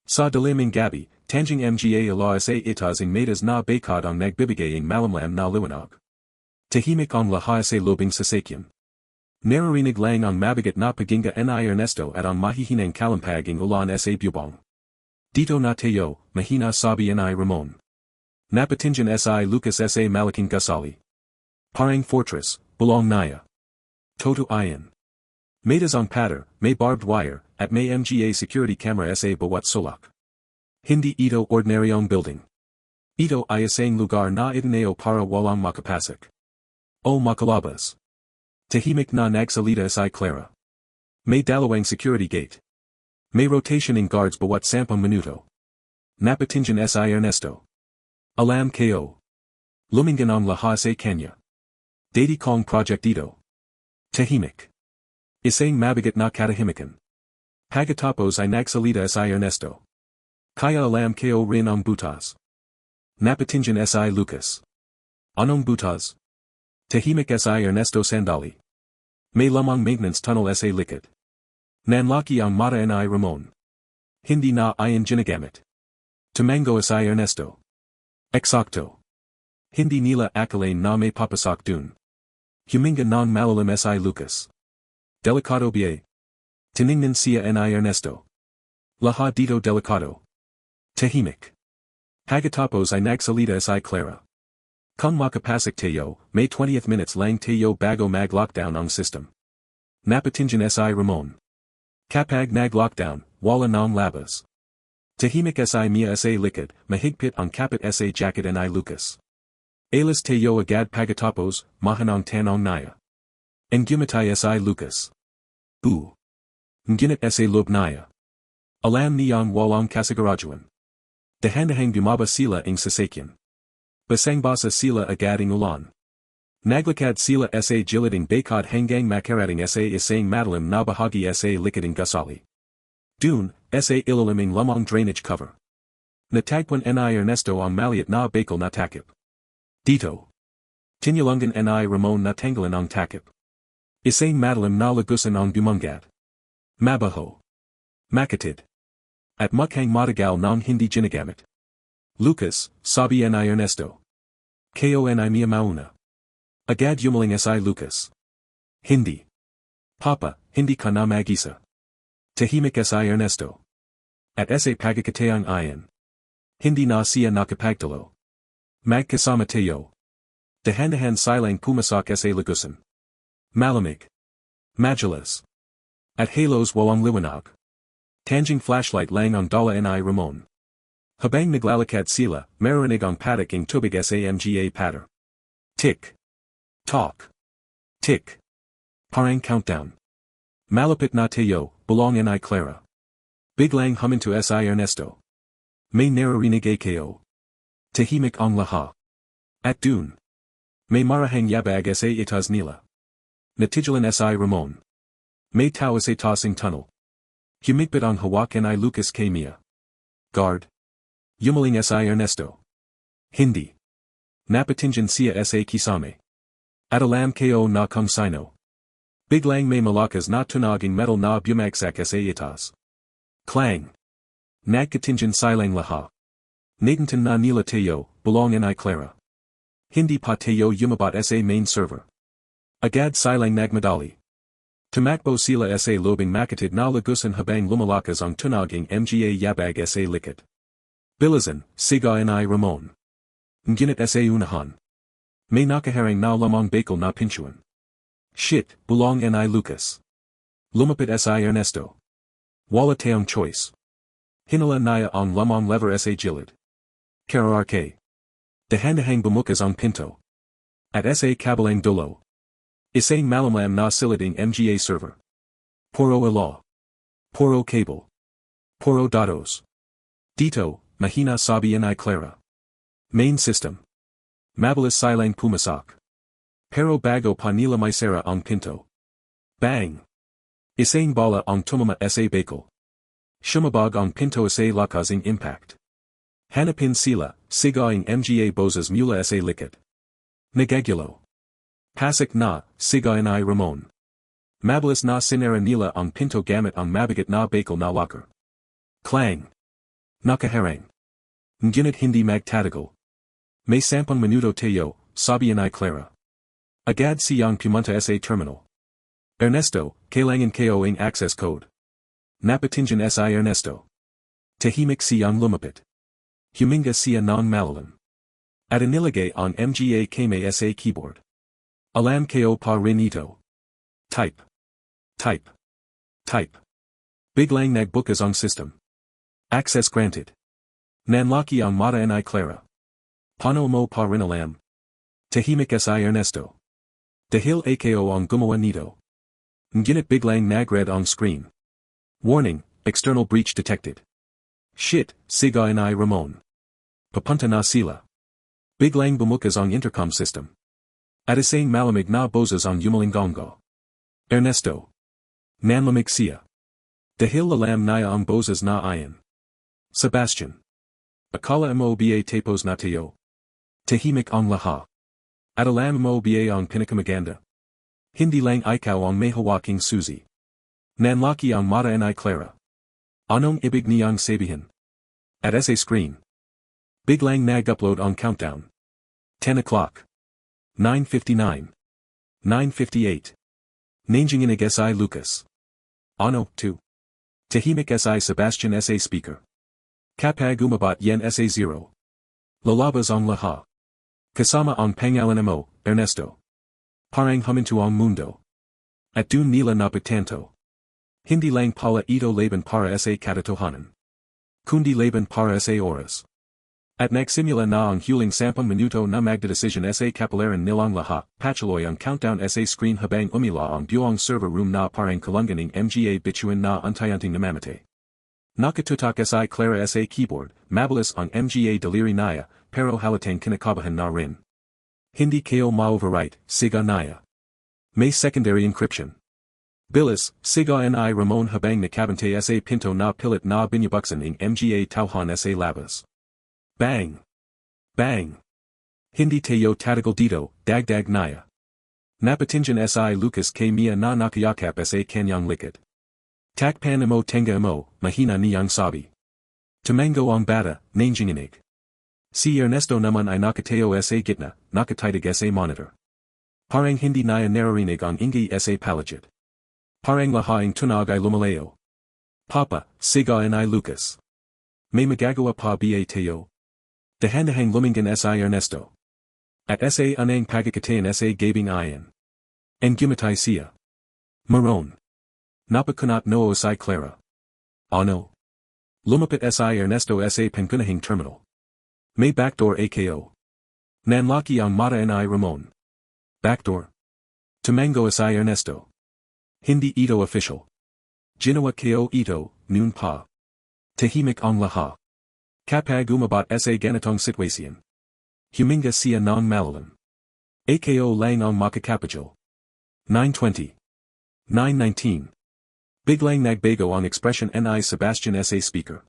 Sa diliming gabi, tanging mga ala sa itas ang metas na bakad ang nagbibigay ang malamlam na liwanag. Tahimik ang lahat sa lobing sasakyan. Naririnig lang ang mabigat na paginga ni Ernesto at ang mahihinang kalampag ang ulan sa bubong. Dito na tayo, mahina sabi ni Ramon. Napatingin si Lucas sa malaking gusali. Parang fortress, bulong naya. Toto ayan. Metas ang pader, may barbed wire, at may mga security camera sa bawat sulak. Hindi ito ordinaryong building. Ito ay isang lugar na itinayo para walang makapasok. O makalabas. Tahimik na nagsalita si Clara. May dalawang security gate. May rotationing guards bawat 10 minuto. Napatingin si Ernesto. Alam ko. Lumingan ang lahat sa kanya. Dati kong project ito. Tahimik. Isang mabigat na katahimikan. Pagkatapos ay nagsalita si Ernesto. Kaya alam ko rin ang butas. Napatingin si Lucas. Anong butas? Tahimik si Ernesto sandali. May lamang maintenance tunnel sa likod. Nanlaki ang mata ni Ramon. Hindi na ayan ginagamit. Tumango si Ernesto. Eksakto. Hindi nila akalain na may papasok dun. Huminga ng malalim si Lucas. Delikado ba? Tiningnan siya ni Ernesto. Lahat dito delikado. Tahimik. Pagkatapos ay nagsalita si Clara. Kung makapasok tayo, may 20 minutes lang tayo bago mag-lockdown ang system. Napatingin si Ramon. Kapag nag-lockdown, wala nang labas. Tahimik si Mia sa likod, mahigpit ang kapit sa jacket ni Lucas. Alas tayo agad pagkatapos, mahanang tanong naya. And gumatay si Lucas. Ngunit sa loob naya. Alam niyang walang kasiguraduan. Dahan-dahang bumaba sila ang sasakyan. Basang-basa sila agad ang ulan. Naglakad sila sa giliding bakod hanggang makarating sa isang madalim na bahagi sa likading gusali. Dun, sa ilalim ang lamang drainage cover. Natagpuan ni Ernesto ang maliit na bakal na takip. Dito. Tinulungan ni Ramon na tanggalan ang takip. Isang madalim na lagusan ang bumangat. Mabaho. Makatid. At mukhang matagal ng hindi ginagamit. Lucas, sabi ni Ernesto. Ko ni Mia mauna. Agad yumaling si Lucas. Hindi. Papa, hindi ka na mag-isa. Tahimik si Ernesto. At sa pagkakataang ayan. Hindi na siya nakapagtalo. Magkasama tayo. Dahan-dahan silang pumasok sa lagusan. Malamig. Majalas. At halos wawang liwanag. Tanging flashlight lang ang dala ni Ramon. Habang naglalakad sila, marinig ang patak ng tubig sa mga patter. Tick. Talk. Tick. Parang countdown. Malapit na tayo, bulong ni Clara. Biglang huminto si Ernesto. May naririnig ako. Tahimik ang lahat. At dun. May marahang yabag sa itas nila. Natigilan si Ramon. May tao sa tossing tunnel. Humigpit ang hawak ni Lucas kay Mia. Guard. Yumaling si Ernesto. Hindi. Napatingin siya sa kisame. At alam ko na kung sino. Biglang may malakas na tunaging metal na bumagsak sa itas. Clang. Nagkatingin silang lahat. Nadantan na nila tayo, bulong ni Clara. Hindi pa tayo yumabat sa main server. Agad silang nagmadali. Tumakbo sila sa lobing makatid na lagusan habang lumalakas ang tunaging mga yabag sa likod. Bilisan, siga ni Ramon. Ngunit sa unahan. May nakaharang na lamang bakal na pinchuan. Shit, bulong ni Lucas. Lumapit si Ernesto. Wala tayong choice. Hinala niya ang lamang lever sa gilid. Kararke. Dahan-dahang bumukas ang pinto. At sa kabilang dulo. Isang malamlam na siliding mga server. Puro ilo. Puro cable. Puro datos. Dito, mahina sabi ni Clara. Main system. Mabilis silang pumasok. Pero bago pa nila maisara ang pinto. Bang! Isang bala ang tumama sa bakal. Shumabog ang pinto sa lakasing impact. Hanapin sila, sigaing mga boses mula sa likod. Nagagulo. Pasok na, siga ni Ramon. Mabilis na sinara nila ang pinto gamit ang mabigat na bakal na locker. Clang! Nakaharang. Ngunit hindi magtatagal. May 10 minuto tayo, sabi ni Clara. Agad siyang pumunta sa terminal. Ernesto, kailangan ko ang access code. Napatingin si Ernesto. Tahimik siyang lumapit. Huminga siya ng malalim. At inilagay ang mga kamay sa keyboard. Alam ko pa rin ito. Type. Type. Type. Biglang nagbukas ang system. Access granted. Nanlaki ang mata ni Clara. Paano mo pa rin alam? Tahimik si Ernesto. Dahil ako ang gumawa nito. Ngunit biglang nagred ang screen. Warning, external breach detected. Shit, siga ni Ramon. Papunta na sila. Biglang bumukas ang intercom system. At isang malamig na boses ang yumalingongo. Ernesto. Nanlamig siya. Dahil alam niya ang boses na ayan. Sebastian. Akala mo ba tapos na tayo? Tahimik ang lahat. At alam mo ba ang pinakamaganda? Hindi lang ikaw ang may hawaking susi. Nanlaki ang mata ni Clara. Anong ibig niyang sabihin? At sa screen. Biglang nag-upload ang countdown. 10 o'clock. 9:59. 9:58. Nanginginig si Lucas. Ano, 2. Tahimik si Sebastian sa speaker. Kapag umabat yan sa 0. Lalabas ang lahat. Kasama ang pangalan mo, Ernesto. Parang huminto ang mundo. At dun nila napatanto. Hindi lang pala ito laban para sa katotohanan. Kundi laban para sa oras. At nagsimula na ang huling 10 minuto na magdedesisyon sa kapalaran nilang lahat, patuloy ang countdown sa screen habang umila ang buong server room na parang kalunganing mga bituin na untayanting namamate. Nakatutak si Clara sa keyboard, mabilis ang mga daliri niya, pero halatang kinakabahan na rin. Hindi ko ma-overwrite, siga niya. May secondary encryption. Bilis, siga ni Ramon habang nakabante sa pinto na pilit na binubuksan ng mga tauhan sa labas. Bang! Bang! Hindi tayo tatagal dito, dagdag niya. Napatingin si Lucas kay Mia na nakayakap sa kanyang likod. Takpan mo tenga mo, mahina niyang sabi. Tumango ang bata, nanginginig. Si Ernesto naman ay nakatayo sa gitna, nakatitig sa monitor. Parang hindi niya naririnig ang ingay sa paligid. Parang lahaing tunog ay lumalayo. Papa, siga ni Lucas. May magagawa pa ba tayo? Dahan-dahang lumingan si Ernesto. At sa unang pagkakataon sa gabing iyan. En gumatay siya. Maron. Napakunat noo si Clara. Ano? Lumapit si Ernesto sa pangunahing terminal. May backdoor ako. Nanlaki ang mata ni Ramon. Backdoor. Tumango si Ernesto. Hindi ito official. Ginawa ko ito, noon pa. Tahimik ang lahat. Kapag umabot sa ganitong sitwasyon. Huminga siya ng malalim. Ako lang ang makakapagil. 9:20. 9:19. Biglang nagbago ang expression ni Sebastian sa speaker.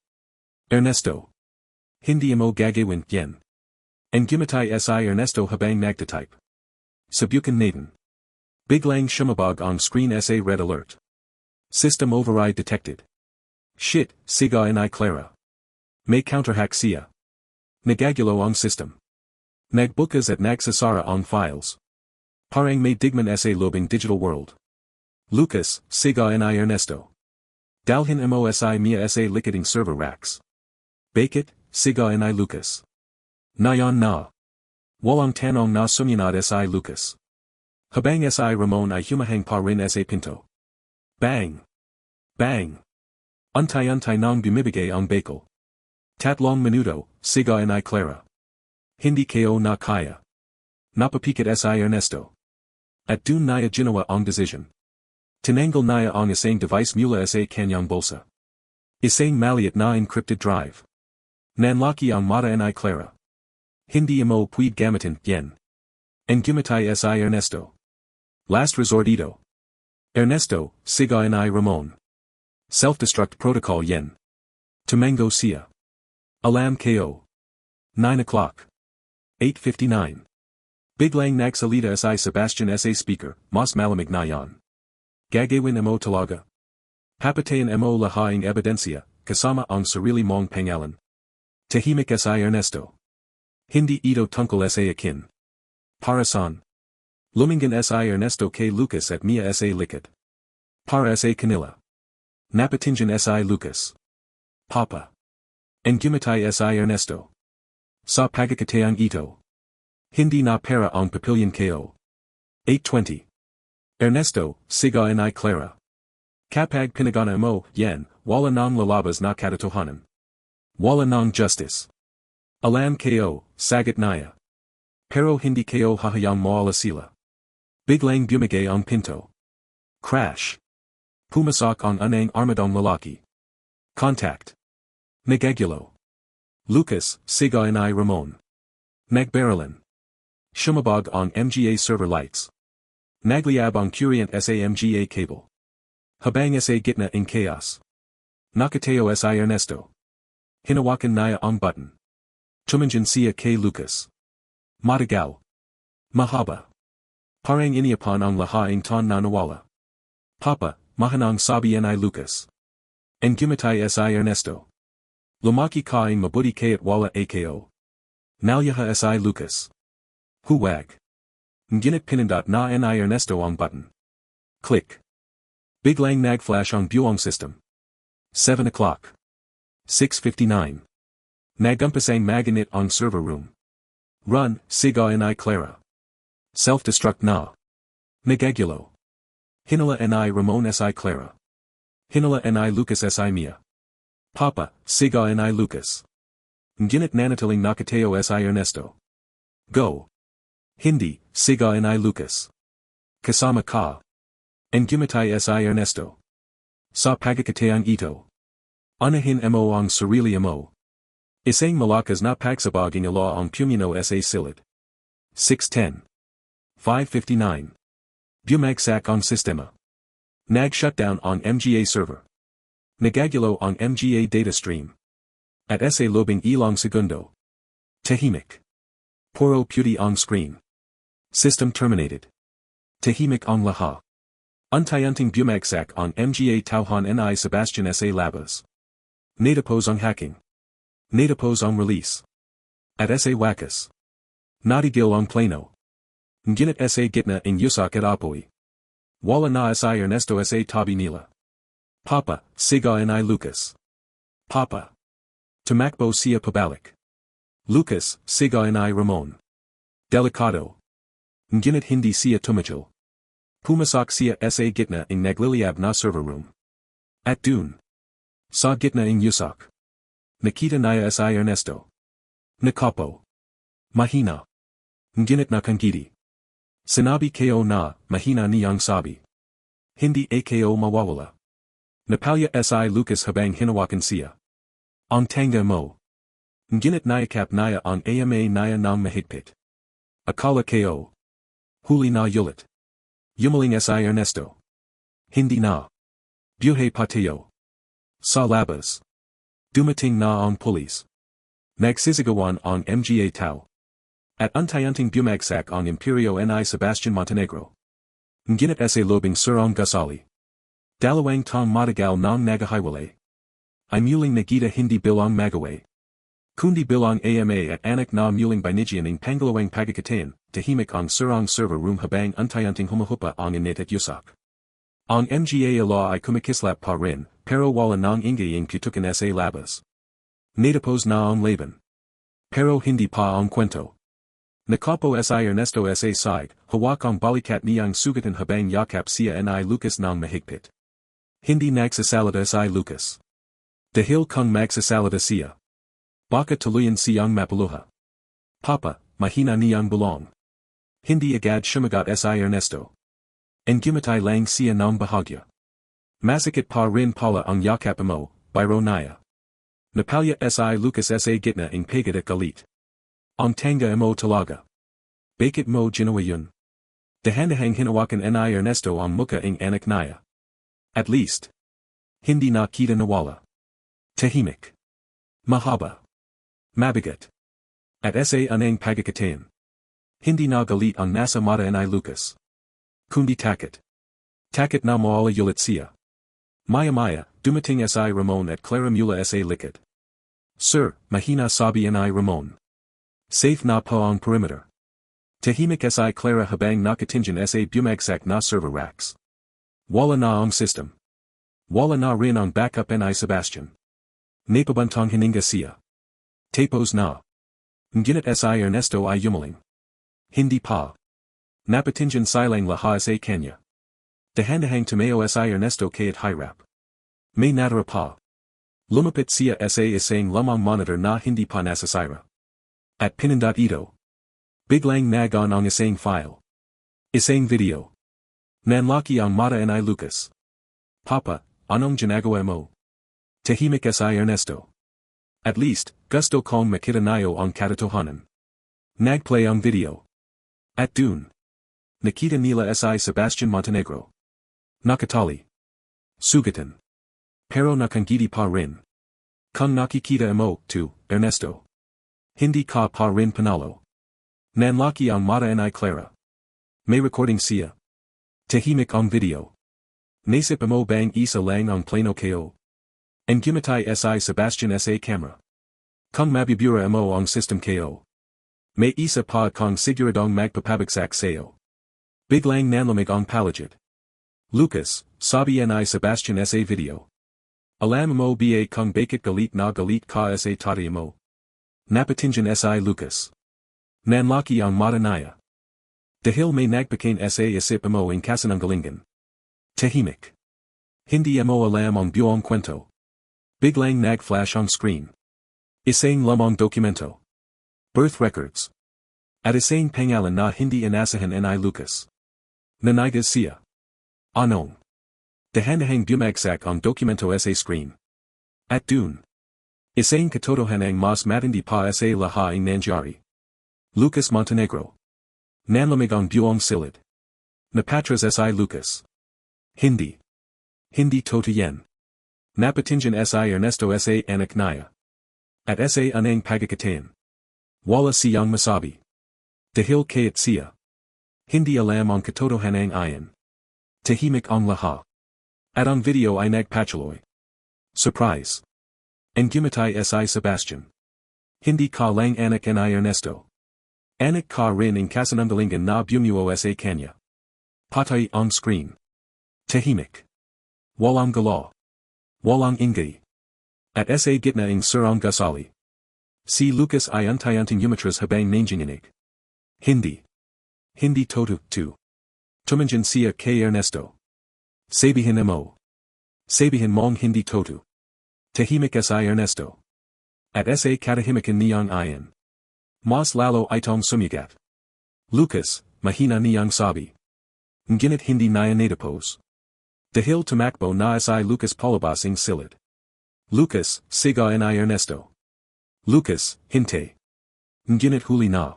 Ernesto. Hindi mo gagawin yan. En gumatay si Ernesto habang nagtatype. Subukan natin. Biglang shumabog ang screen sa red alert. System override detected. Shit, siga ni Clara. May counterhack siya. Nagagulo ang system. Nagbukas at nagsasara ang files. Parang may digman sa lobing digital world. Lucas, siga ni Ernesto. Dalhin mo si mia sa liquidating server racks. Bakit, siga ni Lucas. Nayon na. Walang tanong na sumunod si Lucas. Habang si Ramon ay humahang pa rin sa pinto. Bang! Bang! Untay-untay nang bumibigay ang bakal. Tatlong minuto, siga ni Clara. Hindi ko na kaya. Napapikit si Ernesto. At dun naya ginawa ang decision. Tinanggal naya ang isang device mula sa kanyang bulsa. Isang maliit na encrypted drive. Nanlaki ang mata ni Clara. Hindi mo pwede gamitin yan. En gumatay si Ernesto. Last resort ito. Ernesto, siga ni Ramon. Self-destruct protocol yan. Tumango siya. Alam ko. 9 o'clock. 8:59. Biglang nagsalita si Sebastian sa speaker, mas malamig na yan. Gagawin mo talaga. Papatayin mo lahaing ebidensya, kasama ang sarili mong pangalan. Tahimik si Ernesto. Hindi ito tungkol sa akin. Para saan? Lumingan si Ernesto kay Lucas at mia sa likod. Para sa kanila. Napatingin si Lucas. Papa. En gumatay si Ernesto. Sa pagkakataong ito. Hindi na pera ang papilyon ko. 8:20. Ernesto, siga ni Clara. Kapag pinagana mo, yan, wala nang lalabas na katotohanan. Wala nang justice. Alam ko, sagot niya. Pero hindi ko hahayang mawala sila. Biglang bumigay ang pinto. Crash. Pumasok ang unang armadong lalaki. Contact. Nagagulo. Lucas, siga ni Ramon. Nagbaralan. Shumabog ang mga server lights. Nagliab ang kurent sa mga cable. Habang sa gitna in chaos. Nakatayo si Ernesto. Hinawakan niya ang button. Tumingin siya kay Lucas. Matagal. Mahaba. Parang iniapan ang lahaing ton na nawala. Papa, mahanang sabi ni Lucas. En gumatay si Ernesto. Lumaki kaing mabuti kayat wala ako. Nalyaha si Lucas. Huwag. Ngunit pinindot na ni Ernesto ang button. Click. Biglang nagflash ang buong system. 7 o'clock. 6:59. Nagumpasang maginit ang server room. Run, siga ni Clara. Self-destruct na. Nagagulo. Hinala ni Ramon si Clara. Hinala ni Lucas si mia. Papa, siga ni Lucas. Ngunit nanatiling nakatayo si Ernesto. Go. Hindi, siga ni Lucas. Kasama ka. En gumatay si Ernesto. Sa pagkakataong ito. Unahin mo ang sarili mo. Isang malakas na pagsabaging ila ang pumino sa silid. 6:10. 5:59. Bumagsak ang sistema. Nag-shutdown ang mga server. Nagagulo ang mga data stream. At sa lobing ilang segundo. Tahimik. Puro puti ang screen. System terminated. Tahimik ang lahat. Untay-unting bumagsak ang mga tauhan ni Sebastian sa labas. Natapos ang hacking. Natapos ang release. At sa wakas. Natigil ang plano. Ngunit sa gitna in yusak at apoy. Wala na si Ernesto sa tabi nila. Papa, siga ni Lucas. Papa. Tumakbo siya pabalik. Lucas, siga ni Ramon. Delikado. Ngunit hindi siya tumigil. Pumasok siya sa gitna ng nagliliab na server room. At dun. Sa gitna ng usok. Nakita niya si Ernesto. Nakapo. Mahina. Ngunit nakangiti. Sinabi ko na, mahina niyang sabi. Hindi ako mawawala. Napalya si Lucas habang hinawakan siya. Ang tanga mo. Ngunit niyakap niya ang ama niya ng mahigpit. Akala ko. Huli na ulit. Yumaling si Ernesto. Hindi na. Buhay patio. Sa labas. Dumating na ang pulis. Nagsisigawan ang mga tao. At untayanting bumagsak ang imperyo ni Sebastian Montenegro. Ngunit sa lobing surang gusali. Dalawang tong matagal ng nagahiwalay. Ay muling nagita hindi bilang magaway. Kundi bilang ama at anak na muling binigyan ng pangalawang pagkakataon, tahimik ang surang server room habang untayanting humahupa ang init at yusak. Ang mga ala ay kumikislap pa rin, pero wala nang ingay ang kutukan sa labas. Natapos na ang laban. Pero hindi pa ang kwento. Nakapo si Ernesto sa side, hawak ang balikat niyang sugatan habang yakap siya ni Lucas ng mahigpit. Hindi nagsasalita si Lucas. Dahil kung magsasalita siya. Baka tuluyan siyang mapaluha. Papa, mahina niyang bulong. Hindi agad sumagot si Ernesto. En gimatay lang siya ng bahagya. Masakit pa rin pala ang yakap mo, biro niya. Napalya si Lucas sa gitna ng pagod at galit. Ang tanga mo talaga. Bakit mo ginawa yun? Dahan-dahang hinawakan ni Ernesto ang muka ng anak niya. At least. Hindi na kita nawala. Tahimik. Mahaba. Mabigat. At sa anang pagkakataon. Hindi na galit ang nasa mata ni Lucas. Kundi takot. Takot na mawala ulit siya. Maya-maya, dumating si Ramon at Clara mula sa likod. Sir, mahina sabi ni Ramon. Safe na po ang perimeter. Tahimik si Clara habang nakatingin sa bumagsak na server racks. Wala na ang system. Wala na rin ang backup ni Sebastian. Napabantang hininga siya. Tapos na. Ngunit si Ernesto ay yumaling. Hindi pa. Napatingin silang lahat sa kanya. Dahan-dahang tumayo si Ernesto kahit hirap. May natara pa. Lumapit siya sa isang lamang monitor na hindi pa nasasira. At pinindot ito. Biglang nagon ang isang file. Isang video. Nanlaki ang mata ni Lucas. Papa, anong ginagawa mo? Tahimik si Ernesto. At least, gusto kong makita niyo ang katotohanan. Nagplay ang video. At dun. Nakita nila si Sebastian Montenegro. Nakatali. Sugatan. Pero nakangiti pa rin. Kung nakikita mo, too, Ernesto. Hindi ka pa rin panalo. Nanlaki ang mata ni Clara. May recording siya. Tahimik ang video. Naisip mo bang isa lang ang plano ko? Ang gimatay si Sebastian sa camera. Kung mabibura mo ang system ko. May isa pa kung siguradong magpapabagsak sayo. Biglang nanlamig ang palagid. Lucas, sabi ni Sebastian sa video. Alam mo ba kung bakit galit na galit ka sa tatay mo? Napatingin si Lucas. Nanlaki ang mata niya. Dahil may nagpakin sa isip mo ang kasinungalingan. Tahimik. Hindi mo alam ang buong kwento. Biglang nag-flash ang screen. Isang lamang dokumento. Birth records. At isang pangalan na hindi inasahan ni Lucas. Nanigas siya. Anong? Dahan-dahang bumagsak ang dokumento sa screen. At dun. Isang katotohanang mas matindi pa sa lahat ang nangyari. Lucas Montenegro. Nanlamig ang buong silid. Napatras si Lucas. Hindi. Hindi totoo yan. Napatingin si Ernesto sa anak niya. At sa anang pagkakataon. Wala siyang masabi. Dahil kahit siya. Hindi alam ang katotohanang ayan. Tahimik ang lahat. At ang video ay nagpatuloy. Surprise. Ang gimatay si Sebastian. Hindi ka lang anak ni Ernesto. Anak ka rin ang kasinungalingan na bumuo sa kanya. Patay ang screen. Tahimik. Walang galaw. Walang ingay. At sa gitna ng surang gusali. Si Lucas ay untayanting umatras habang nanginginig. Hindi. Hindi Totu, 2. Tumanjan siya kay Ernesto. Sabihin mo. Sabihin mong Hindi Totu. Tahimik si Ernesto. At sa katahimikan niyang ayan. Mas lalo itong sumigat. Lucas, mahina niyang sabi. Ngunit hindi niya natapos. Dahil tumakbo na si Lucas palabasing silid. Lucas, sigaw ni Ernesto. Lucas, hinte. Ngunit huli na.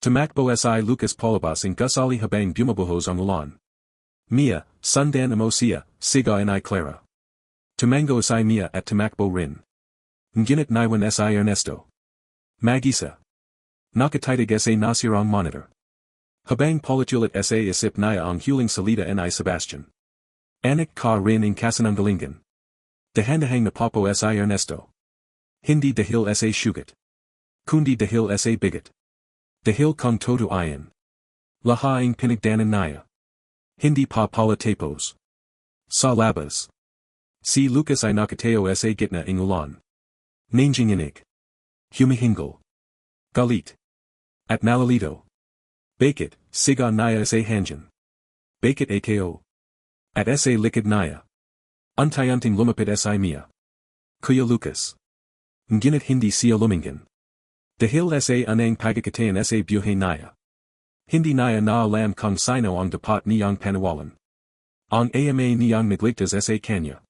Tumakbo si Lucas palabasing gusali habang bumabuhos ang ulan. Mia, sundan mo siya, sigaw ni Clara. Tumango si Mia at tumakbo rin. Ngunit niwan si Ernesto. Mag-isa. Nakatitig sa nasirang monitor. Habang politulit sa isip niya ang huling salita ni Sebastian. Anak ka rin ang kasinanggalingan. Dahan-dahang napapo si Ernesto. Hindi dahil sa sugat. Kundi dahil sa bigat. Dahil kung todo ayan. Lahat ang pinagdanan niya. Hindi pa pala tapos. Sa labas. Si Lucas ay nakateo sa gitna ng ulan. Nanginginig. Humihingal. Galit. At nalalito. Bakit, siga niya sa hangin. Bakit ako. At sa likod niya. Untayanting lumapit sa Mia. Kuya Lucas. Ngunit hindi siya lumingan. Dahil sa anang pagkakatayan sa buhay niya. Hindi niya na alam kung sino ang dapat niyang panawalan. Ang ama niyang nagligtas sa kanya.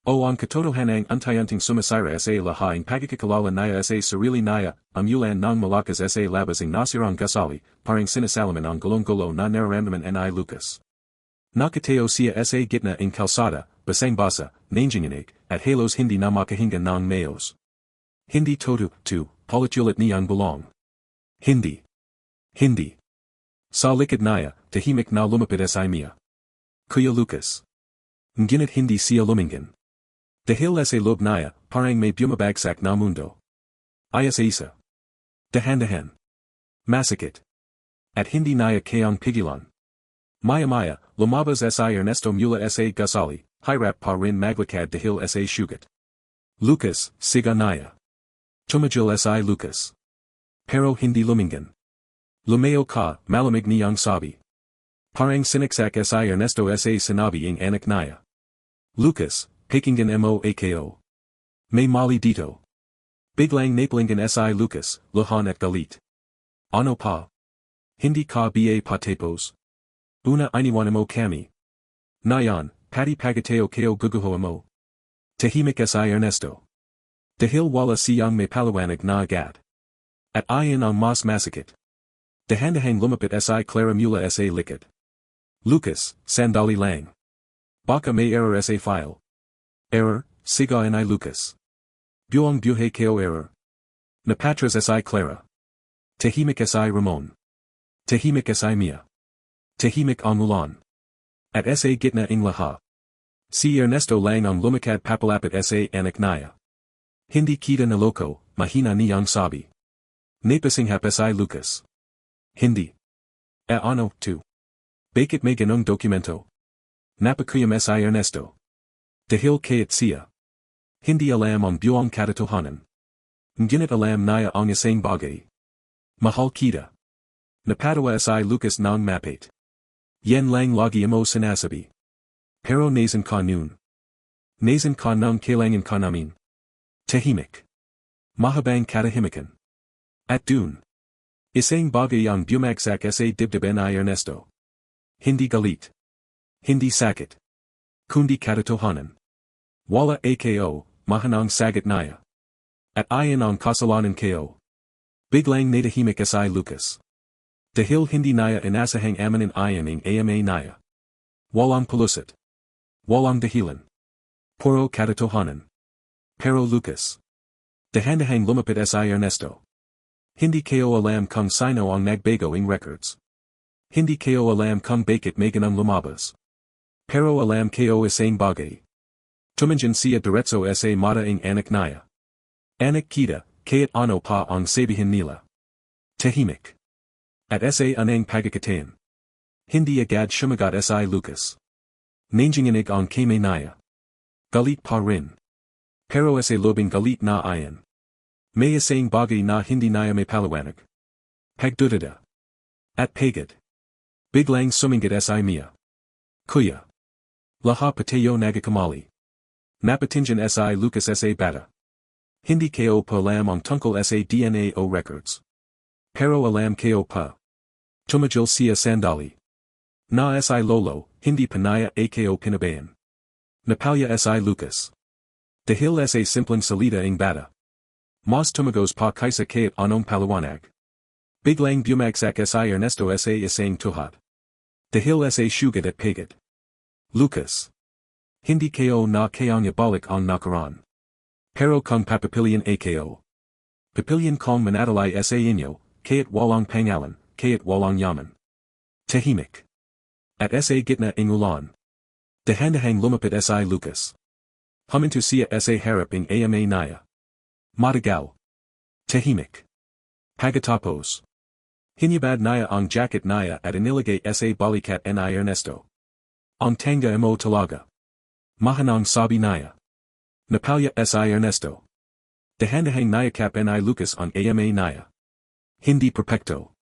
O ang katotohanang untayanting sumasira sa lahat ang pagkakakalala niya sa sarili niya, amulan ng malakas sa labas ang nasirang gusali, parang sinasalaman ang gulong-gulo na nararamdaman ni Lucas. Nakateo siya sa gitna ng kalsada, basang-basa, nanginginig, at halos hindi na makahinga ng mayos. Hindi todo, 2, politulit niyang bulong. Hindi. Hindi. Sa likod niya, tahimik na lumapit sa Mia. Kuya Lucas. Ngunit hindi siya lumingan. Dahil sa loob niya, parang may bumabagsak na mundo. Ayos isa. Dahan-dahan. Masakit. At hindi niya kayang pigilan. Maya-maya, lumabas sa Ernesto mula sa gusali, hirap pa rin maglakad dahil sa sugat. Lucas, siga niya. Tumagil sa Lucas. Pero hindi lumingan. Lumayo ka, malamig niyang sabi. Parang sinaksak sa Ernesto sa sinabi ang anak niya. Lucas, pakinggan mo ako. May mali dito. Biglang napalingan si Lucas, luhan at galit. Ano pa? Hindi ka ba patapos? Una iniwan mo kami. Nayan, pati pagateo kayo guguho mo. Tahimik si Ernesto. Dahil wala siyang may paliwanag na agad. At ayan ang mas masakit. Dahan-dahang lumapit si Clara mula sa likod. Lucas, sandali lang. Baka may error sa file. Error, siga ni Lucas. Buong buhay kayo error. Napatras si Clara. Tahimik si Ramon. Tahimik si Mia. Tahimik ang ulan. At sa gitna ng lahat. Si Ernesto lang ang lumikad papalapit sa anak niya. Hindi kita na loko, mahina niyang sabi. Napasinghap si Lucas. Hindi. Ano, 2. Bakit may ganong dokumento? Napakuyam si Ernesto. Dahil kayat siya. Hindi alam ang buong katotohanan. Ngunit alam niya ang isang bagay. Mahal kita. Napatawa si Lucas ng mapait. Yan lang lagi mo sinasabi. Pero nasan ka noon. Nasan ka ng kailangan ka namin. Tahimik. Mahabang katahimikan. At dun. Isang bagay ang bumagsak sa dibdiban ni Ernesto. Hindi galit. Hindi sakit. Kundi katotohanan. Wala ako, mahanang sagat niya. At ayan ang kasalanan ko. Biglang natahimik si Lucas. Dahil hindi niya inasahang amanin ayan ang ama niya. Walang palusot. Walang dahilan. Puro katotohanan. Pero Lucas. Dahan-dahang lumapit si Ernesto. Hindi ko alam kung sino ang nagbago ng records. Hindi ko alam kung bakit may ganang lumabas. Pero alam ko isang bagay. Tumanjan siya diretso sa mata ng anak niya. Anak kita, kahit ano pa ang sabihin nila. Tahimik. At sa anang pagkakatayan. Hindi agad sumagat si Lucas. Nanginginig ang kamay niya. Galit pa rin. Pero sa lobing galit na ayan. May isang bagay na hindi niya may paliwanag. Pagdudada. At pagod. Biglang sumingit si Mia. Kuya. Lahat patayo nagakamali. Napatinjan si Lucas sa bata. Hindi ko pa alam ang tungkol sa DNA o records. Pero alam ko pa. Tumajil siya sandali. Na si Lolo, hindi panaya ako pinabayan. Napalya si Lucas. Dahil sa simpleng salita ng bata. Mas tumagos pa kaysa kayat anong paliwanag. Biglang bumagsak si Ernesto sa isang tuhat. Dahil sa sugat at pagod. Lucas. Hindi ko na kayanya balik ang nakaraan. Pero kung papapilian ako. Papilian kong manadalay sa inyo, kayat walang pangalan, kayat walang yaman. Tahimik. At sa gitna ng ulan. Dahan-dahang lumapit si Lucas. Huminto siya sa harap ng ama niya. Matagal. Tahimik. Pagkatapos. Hinibad niya ang jacket niya at inilagay sa balikat ni Ernesto. Ang tanga mo talaga. Mahanang sabi niya. Napalya si Ernesto. Dahan-dahang niyakap ni Lucas ang ama niya. Hindi perpekto.